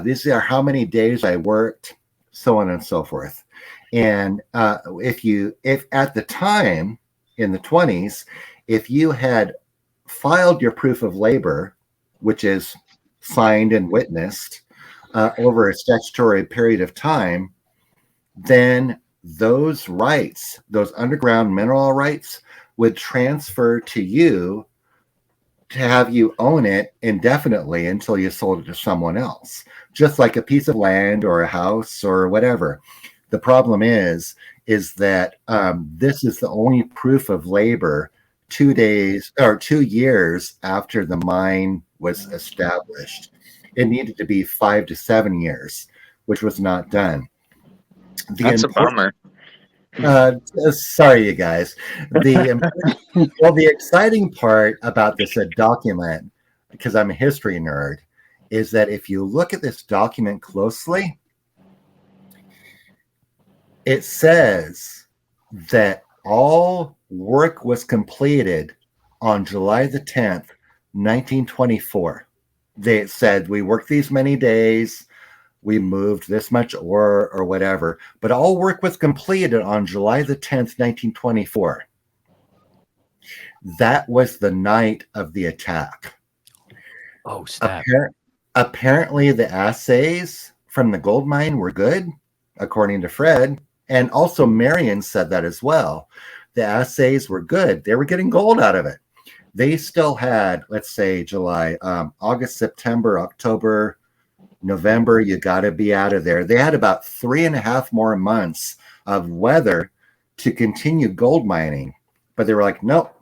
these are how many days I worked, so on and so forth. And if at the time in the 20s, if you had filed your proof of labor, which is signed and witnessed over a statutory period of time, then those rights, those underground mineral rights, would transfer to you to have you own it indefinitely until you sold it to someone else, just like a piece of land or a house or whatever. The problem is that this is the only proof of labor 2 days or 2 years after the mine was established. It needed to be 5 to 7 years, which was not done. That's a bummer. Sorry, you guys. The exciting part about this document, because I'm a history nerd, is that if you look at this document closely, it says that all work was completed on July the 10th, 1924. They said we worked these many days, we moved this much ore or whatever, but all work was completed on July the 10th, 1924. That was the night of the attack. Oh, snap. Apparently the assays from the gold mine were good, according to Fred, and also Marion said that as well. The assays were good. They were getting gold out of it. They still had, let's say, July, August, September, October, November, you got to be out of there. They had about 3.5 more months of weather to continue gold mining, but they were like, nope,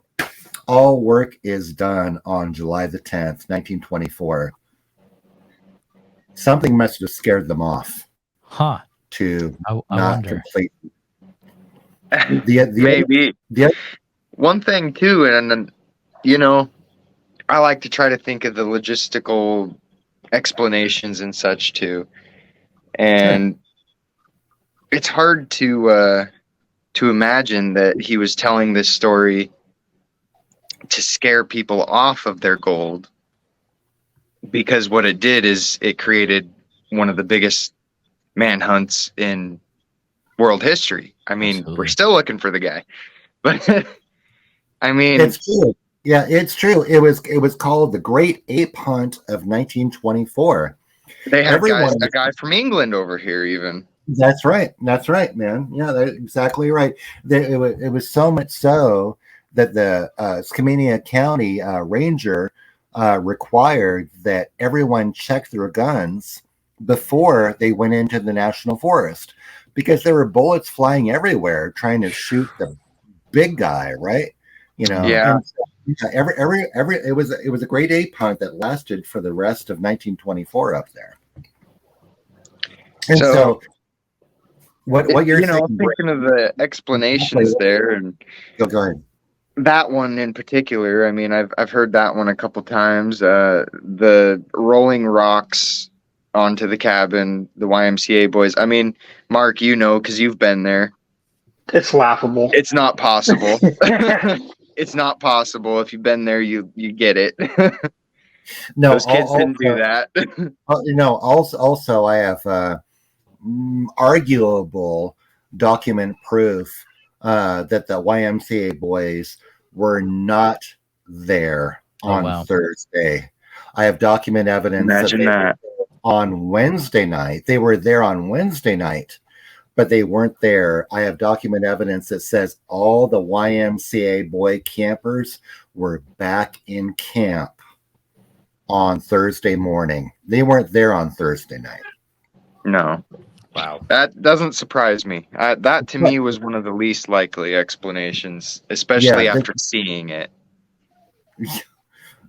all work is done on July the 10th, 1924. Something must have scared them off. Huh. To I not wonder. complete. Maybe. One thing too, and I like to try to think of the logistical explanations and such too, and it's hard to imagine that he was telling this story to scare people off of their gold, because what it did is it created one of the biggest manhunts in world history. I mean, Absolutely. We're still looking for the guy, but I mean, it's true. Yeah, it's true. It was called the Great Ape Hunt of 1924. They had a guy from England over here even. That's right, man. Yeah, that's exactly right. It was so much so that the Skamania County ranger required that everyone check their guns before they went into the national forest, because there were bullets flying everywhere trying to shoot the big guy, right? Yeah. It was a great ape hunt that lasted for the rest of 1924 up there. And so what you're saying, thinking of the explanations there, and go ahead. That one in particular, I mean, I've heard that one a couple times. The rolling rocks onto the cabin, the YMCA boys. I mean, Mark, because you've been there. It's laughable. It's not possible. It's not possible. If you've been there, you get it. No, those kids didn't do that. Also, I have arguable document proof that the YMCA boys were not there on Thursday. I have document evidence. Imagine that. On Wednesday night. They were there on Wednesday night, but they weren't there. I have document evidence that says all the YMCA boy campers were back in camp on Thursday morning. They weren't there on Thursday night. No. Wow. That doesn't surprise me. That to me was one of the least likely explanations, especially after seeing it.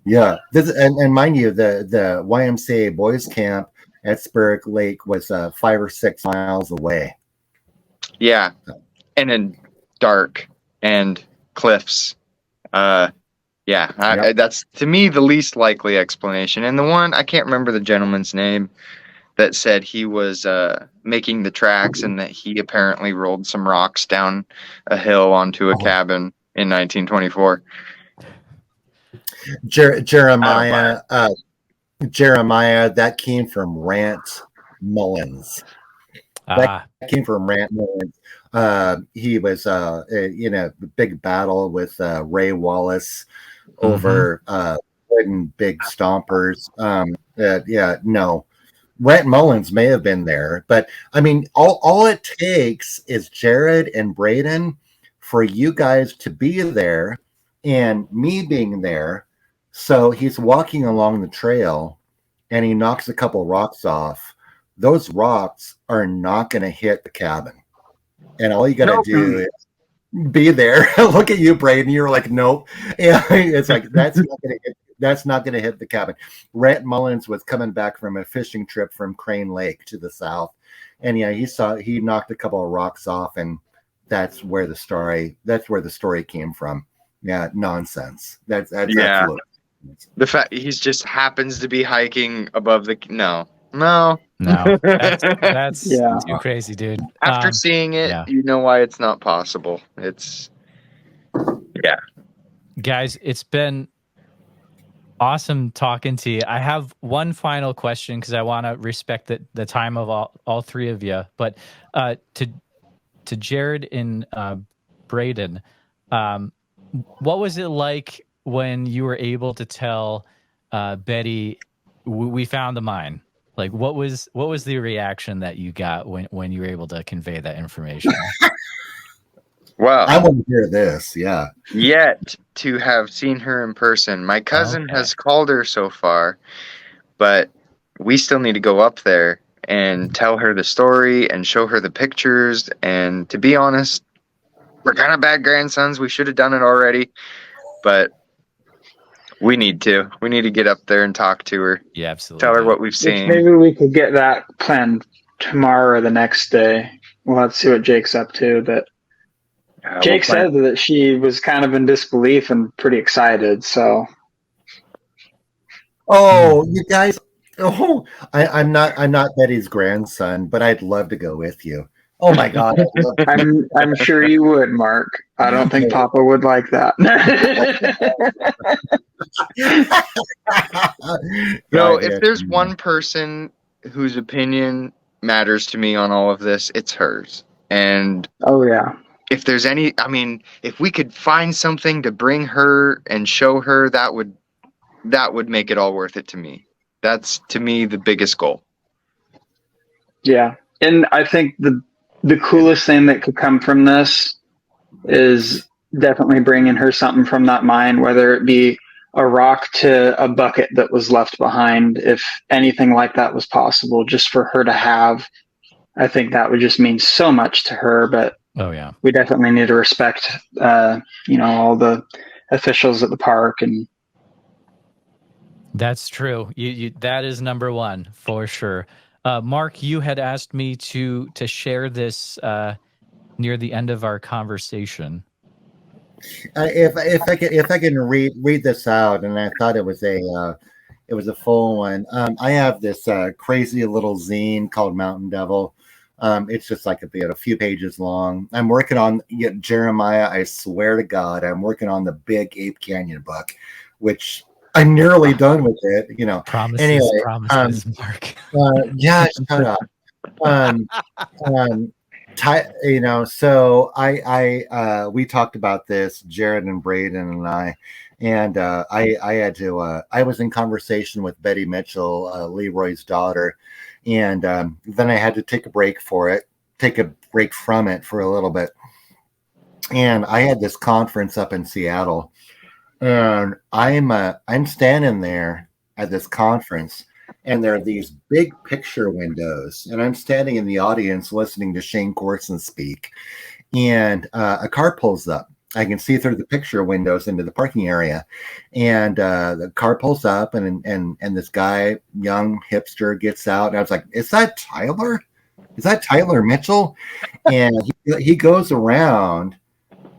Yeah. And mind you, the YMCA boys camp at Spirit Lake was 5 or 6 miles away. Yeah, and then dark and cliffs. Yeah, Yep. that's to me the least likely explanation. And the one I can't remember the gentleman's name that said he was making the tracks and that he apparently rolled some rocks down a hill onto a cabin in 1924. Jeremiah, Jeremiah, that came from Rant Mullins. That Ah, came from Rant Mullins. He was in a big battle with Ray Wallace over wooden big stompers. Yeah, no. Rant Mullins may have been there, but I mean, all it takes is Jarod and Braden for you guys to be there and me being there. So he's walking along the trail and he knocks a couple rocks off. Those rocks are not going to hit the cabin. And all you got to Nope. do is be there. Look at you, Braden. You're like, nope. And it's like, that's not going to hit the cabin. Rhett Mullins was coming back from a fishing trip from Crane Lake to the south. And yeah, he knocked a couple of rocks off, and that's where the story came from. Yeah, nonsense. That's Yeah. absolute. The fact he's just happens to be hiking above the no. no, that's Yeah. too crazy, dude. After seeing it, yeah. you know why it's not possible. It's Guys, it's been awesome talking to you. I have one final question because I want to respect the time of all three of you. But to Jarod and Braden, what was it like when you were able to tell Betty we found the mine? Like, what was the reaction that you got when you were able to convey that information? well, I want to hear this. Yeah. yet to have seen her in person. My cousin has called her so far, but we still need to go up there and tell her the story and show her the pictures. And to be honest, we're kind of bad grandsons. We should have done it already, but we need to. We need to get up there and talk to her. Yeah, absolutely. Tell her what we've seen. Maybe we could get that planned tomorrow or the next day. We'll have to see what Jake's up to. But Jake said that she was kind of in disbelief and pretty excited. So, Oh, you guys. Oh, I'm not Betty's grandson, but I'd love to go with you. Oh my God. I'm sure you would, Mark. I don't think Papa would like that. No, if there's one person whose opinion matters to me on all of this, it's hers. And oh yeah, if there's any, I mean, if we could find something to bring her and show her, that would make it all worth it to me. That's to me the biggest goal. Yeah, and I think the coolest thing that could come from this is definitely bringing her something from that mine, whether it be a rock to a bucket that was left behind. If anything like that was possible, just for her to have, I think that would just mean so much to her. But oh yeah, we definitely need to respect, all the officials at the park. And that's true. You that is number one for sure. Mark, you had asked me to share this near the end of our conversation. If I can read this out, and I thought it was a full one. I have this crazy little zine called Mountain Devil. It's just like a few pages long. I'm working on Jeremiah. I swear to God, I'm working on the big Ape Canyon book, which I'm nearly done with it. Promises, anyway, promises, Mark. Yeah, shut up. So we talked about this, Jarod and Braden and I, and I had to. I was in conversation with Betty Mitchell, Leroy's daughter, and then I had to take a break from it for a little bit, and I had this conference up in Seattle, and I'm standing there at this conference. And there are these big picture windows, and I'm standing in the audience listening to Shane Corson speak. And a car pulls up, I can see through the picture windows into the parking area, and the car pulls up, and this guy, young hipster, gets out, and I was like, "Is that Tyler? Is that Tyler Mitchell?" And he goes around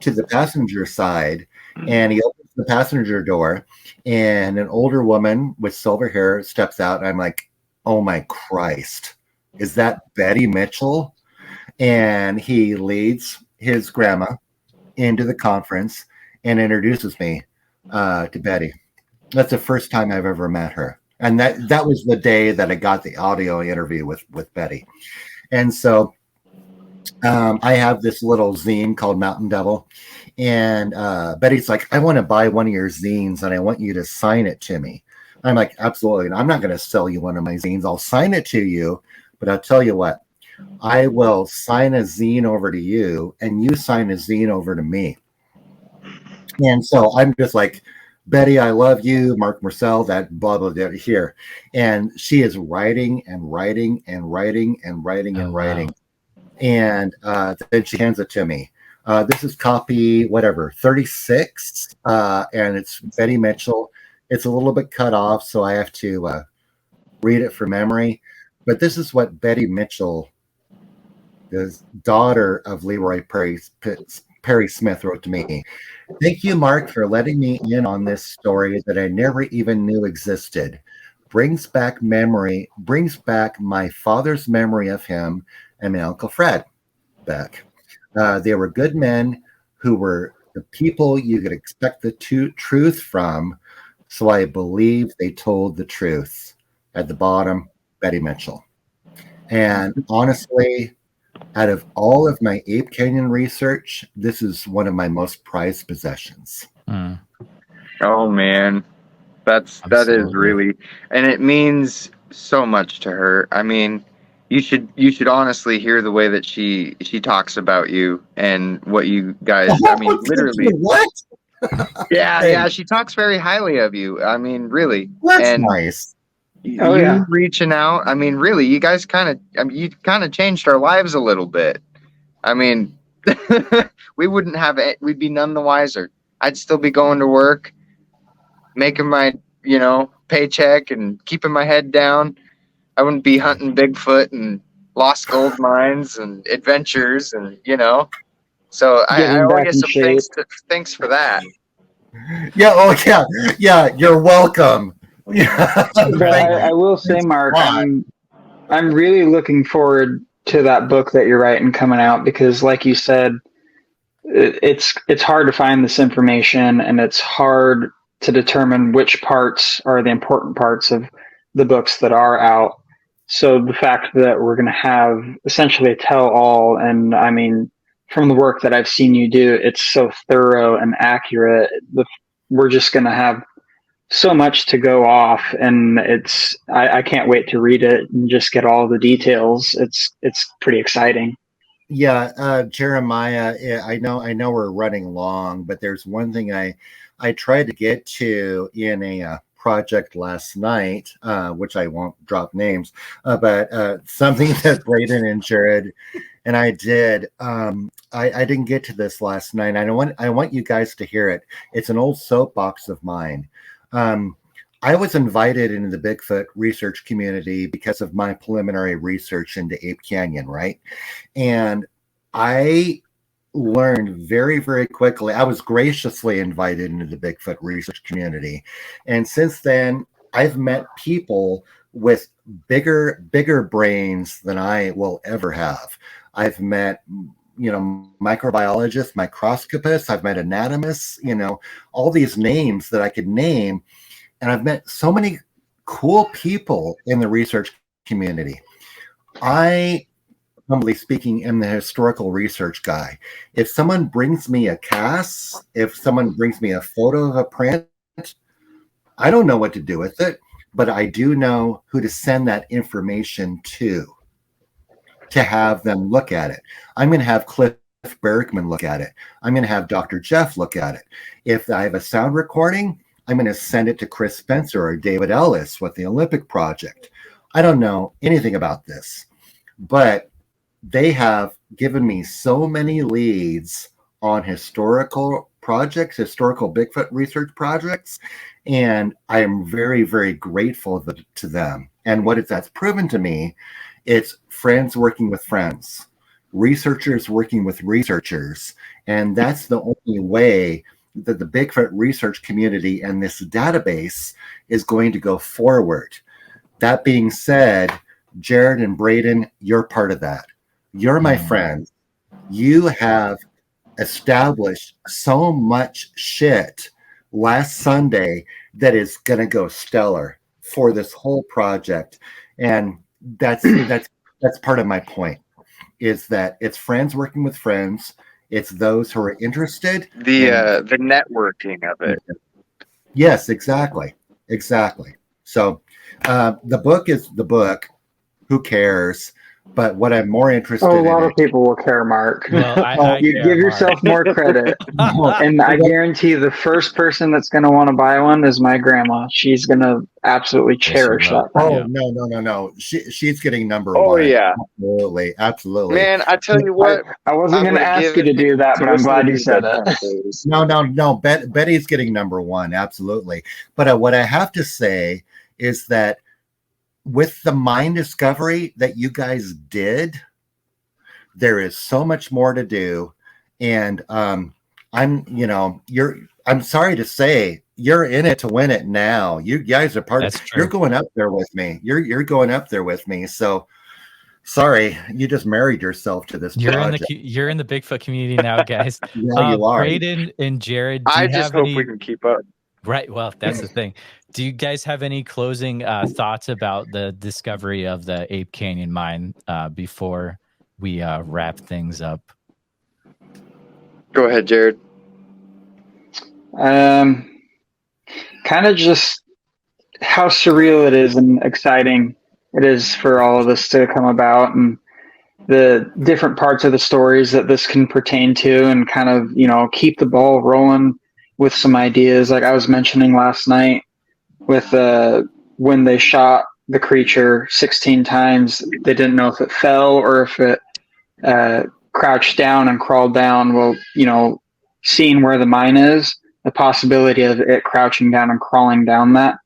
to the passenger side, and he opens the passenger door, and an older woman with silver hair steps out, and I'm like, "Oh my Christ, is that Betty Mitchell?" And he leads his grandma into the conference and introduces me to Betty. That's the first time I've ever met her, and that was the day that I got the audio interview with Betty. And so I have this little zine called Mountain Devil, and Betty's like, "I want to buy one of your zines, and I want you to sign it to me." I'm like, "Absolutely, and I'm not going to sell you one of my zines. I'll sign it to you, but I'll tell you what, I will sign a zine over to you, and you sign a zine over to me." And so I'm just like, "Betty, I love you, Marc Myrsell, that blah, blah, blah, here." And she is writing and writing and writing and writing and writing. Wow. And then she hands it to me. This is copy, whatever, 36, and it's Betty Mitchell. It's a little bit cut off, so I have to read it from memory. But this is what Betty Mitchell, the daughter of Leroy Perry Smith, wrote to me. "Thank you, Marc, for letting me in on this story that I never even knew existed. Brings back my father's memory of him and my Uncle Fred back. They were good men who were the people you could expect the truth from, so I believe they told the truth." At the bottom, Betty Mitchell. And honestly, out of all of my Ape Canyon research, this is one of my most prized possessions. Mm, Oh man, that is absolutely. really, and it means so much to her. I mean, you should honestly hear the way that she talks about you and what you guys. I mean, literally, What? yeah. She talks very highly of you. I mean, really, That's and nice. Oh yeah. you reaching out. I mean, really, you guys kind of. I mean, you kind of changed our lives a little bit. I mean, we wouldn't have it. We'd be none the wiser. I'd still be going to work, making my, paycheck and keeping my head down. I wouldn't be hunting Bigfoot and lost gold mines and adventures and. So I Getting owe back you in some shape. thanks for that. Yeah. Oh, yeah. You're welcome. Yeah. But Thank I will say, Marc, God. I'm really looking forward to that book that you're writing coming out because, like you said, it's hard to find this information and it's hard to determine which parts are the important parts of the books that are out. So the fact that we're going to have essentially a tell all, and I mean, from the work that I've seen you do, it's so thorough and accurate. We're just going to have so much to go off, and I can't wait to read it and just get all the details. It's pretty exciting. Yeah, Jeremiah, I know we're running long, but there's one thing I tried to get to in a project last night, which I won't drop names, but something that Braden and Jarod and I did. I didn't get to this last night. I want you guys to hear it. It's an old soapbox of mine. Um, I was invited into the Bigfoot research community because of my preliminary research into Ape Canyon, right? And I learned very, very quickly. I was graciously invited into the Bigfoot research community. And since then, I've met people with bigger brains than I will ever have. I've met, microbiologists, microscopists, I've met anatomists, all these names that I could name. And I've met so many cool people in the research community. I, humbly speaking, am the historical research guy. If someone brings me a cast, if someone brings me a photo of a print, I don't know what to do with it, but I do know who to send that information to have them look at it. I'm going to have Cliff Berkman look at it. I'm going to have Dr. Jeff look at it. If I have a sound recording, I'm going to send it to Chris Spencer or David Ellis with the Olympic Project. I don't know anything about this, but they have given me so many leads on historical projects, historical Bigfoot research projects, and I am very, very grateful to them. And that's proven to me, it's friends working with friends, researchers working with researchers, and that's the only way that the Bigfoot research community and this database is going to go forward. That being said, Jarod and Braden, you're part of that. You're my friends. You have established so much shit last Sunday that is going to go stellar for this whole project. And that's part of my point, is that it's friends working with friends. It's those who are interested. The networking of it. Yes, exactly. So the book is the book. Who cares? But what I'm more interested in. A lot of people will care, Mark. Well, I you give yourself more credit. And I guarantee the first person that's going to want to buy one is my grandma. She's going to absolutely cherish that. Oh, no. She's getting number one. Oh, yeah. Absolutely. Man, I tell you what. I wasn't going to ask you to do that, but I'm glad you said it. No. Betty's getting number one. Absolutely. But what I have to say is that with the mine discovery that you guys did, there is so much more to do. And I'm sorry to say, you're in it to win it now. You guys are part of it. You're going up there with me. You're going up there with me. So sorry, you just married yourself to this project. You're in the Bigfoot community now, guys. Yeah, you are. Braden and Jarod, I just hope we can keep up. Right. Well, that's the thing. Do you guys have any closing thoughts about the discovery of the Ape Canyon mine before we wrap things up? Go ahead, Jarod. Kind of just how surreal it is and exciting it is for all of this to come about, and the different parts of the stories that this can pertain to, and kind of, keep the ball rolling with some ideas. Like I was mentioning last night with when they shot the creature 16 times, they didn't know if it fell or if it crouched down and crawled down. Well, seeing where the mine is, the possibility of it crouching down and crawling down that,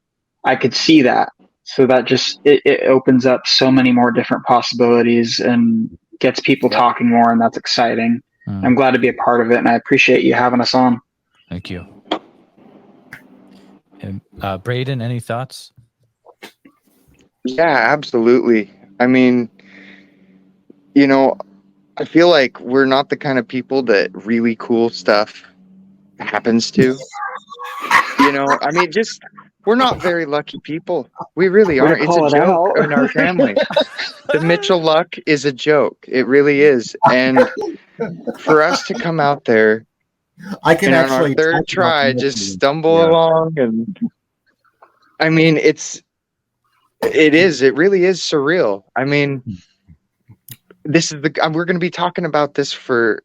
I could see that. So that just, it opens up so many more different possibilities and gets people talking more, and that's exciting. I'm glad to be a part of it, and I appreciate you having us on. Thank you. And Braden, any thoughts? Yeah, absolutely. I mean, I feel like we're not the kind of people that really cool stuff happens to. We're not very lucky people. We really aren't. It's a joke in our family. The Mitchell luck is a joke. It really is. And for us to come out there, I can actually on our third try just stumble along, and I mean it really is surreal. I mean, this is we're going to be talking about this for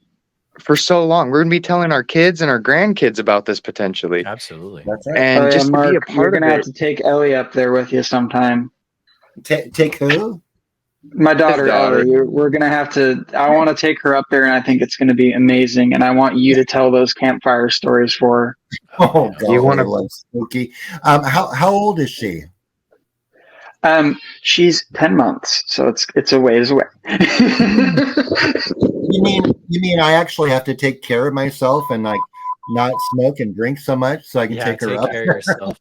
so long. We're going to be telling our kids and our grandkids about this potentially. Absolutely. That's right. And just Mark, to be a part you're going of to it. have to take Ellie up there with you sometime. Take who? My daughter, Ellie. We're going to have to, I want to take her up there, and I think it's going to be amazing. And I want you to tell those campfire stories for her. Oh, God. You want to love spooky. How old is she? She's 10 months, so it's a ways away. You mean I actually have to take care of myself and not smoke and drink so much so I can take her up? Care of yourself.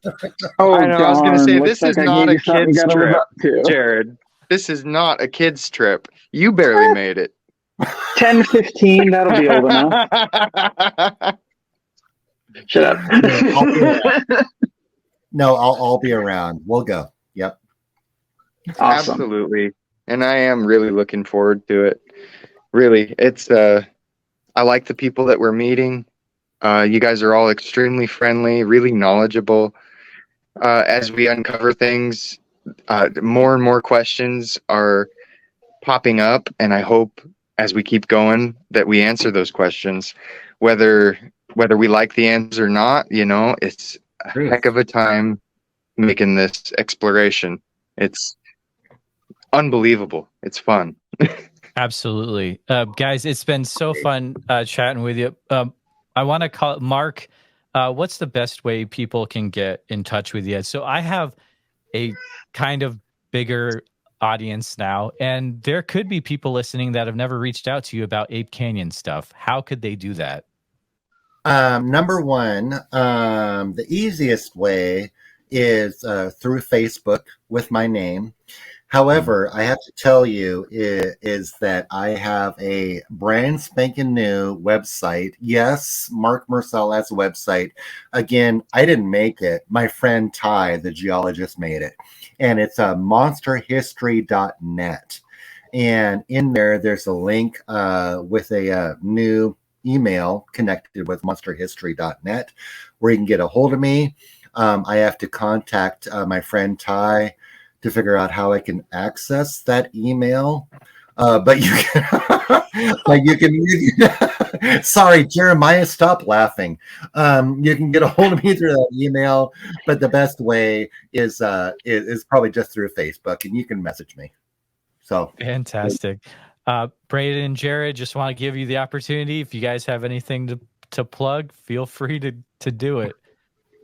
I know. I was going to say, this is not a kid's trip, Jarod. This is not a kid's trip. You barely made it. 10, 15, that'll be old enough. Shut up. I'll be around. We'll go. Yep. Awesome. Absolutely. And I am really looking forward to it. Really. It's I like the people that we're meeting. You guys are all extremely friendly, really knowledgeable. As we uncover things, more and more questions are popping up, and I hope as we keep going that we answer those questions, whether we like the answer or not. It's a heck of a time making this exploration. It's unbelievable. It's fun. Absolutely. Guys, it's been so fun chatting with you. I want to call Marc. What's the best way people can get in touch with you? So I have a kind of bigger audience now, and there could be people listening that have never reached out to you about Ape Canyon stuff. How could they do that? Number one, the easiest way is through Facebook with my name. However, I have to tell you is that I have a brand spanking new website. Yes, Marc Myrsell has a website. Again, I didn't make it. My friend Ty, the geologist, made it. And it's monsterhistory.net. And in there, there's a link with a new email connected with monsterhistory.net where you can get a hold of me. I have to contact my friend Ty to figure out how I can access that email. But you can, sorry, Jeremiah, stop laughing. You can get a hold of me through that email, but the best way is probably just through Facebook, and you can message me. So Fantastic. Braden and Jarod, just want to give you the opportunity. If you guys have anything to plug, feel free to do it.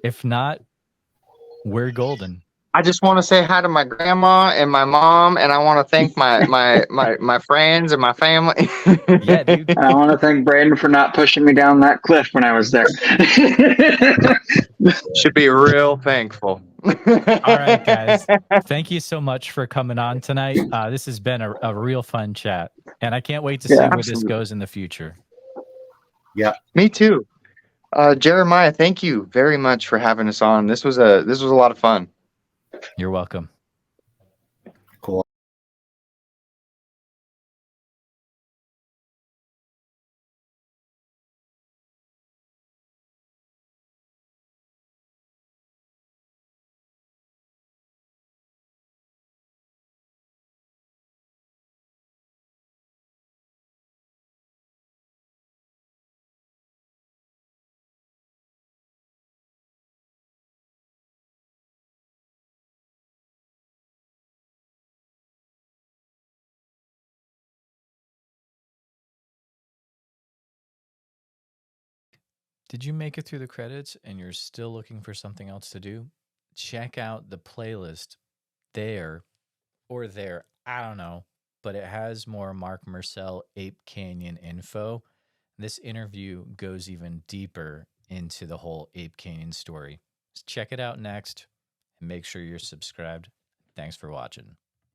If not, we're golden. I just want to say hi to my grandma and my mom, and I want to thank my friends and my family. Yeah, dude. And I want to thank Braden for not pushing me down that cliff when I was there. Should be real thankful. All right, guys. Thank you so much for coming on tonight. This has been a real fun chat, and I can't wait to see where this goes in the future. Yeah, Me too. Jeremiah, thank you very much for having us on. This was a lot of fun. You're welcome. cool. Did you make it through the credits and you're still looking for something else to do? Check out the playlist there or there. I don't know, but it has more Marc Myrsell Ape Canyon info. This interview goes even deeper into the whole Ape Canyon story. Check it out next and make sure you're subscribed. Thanks for watching.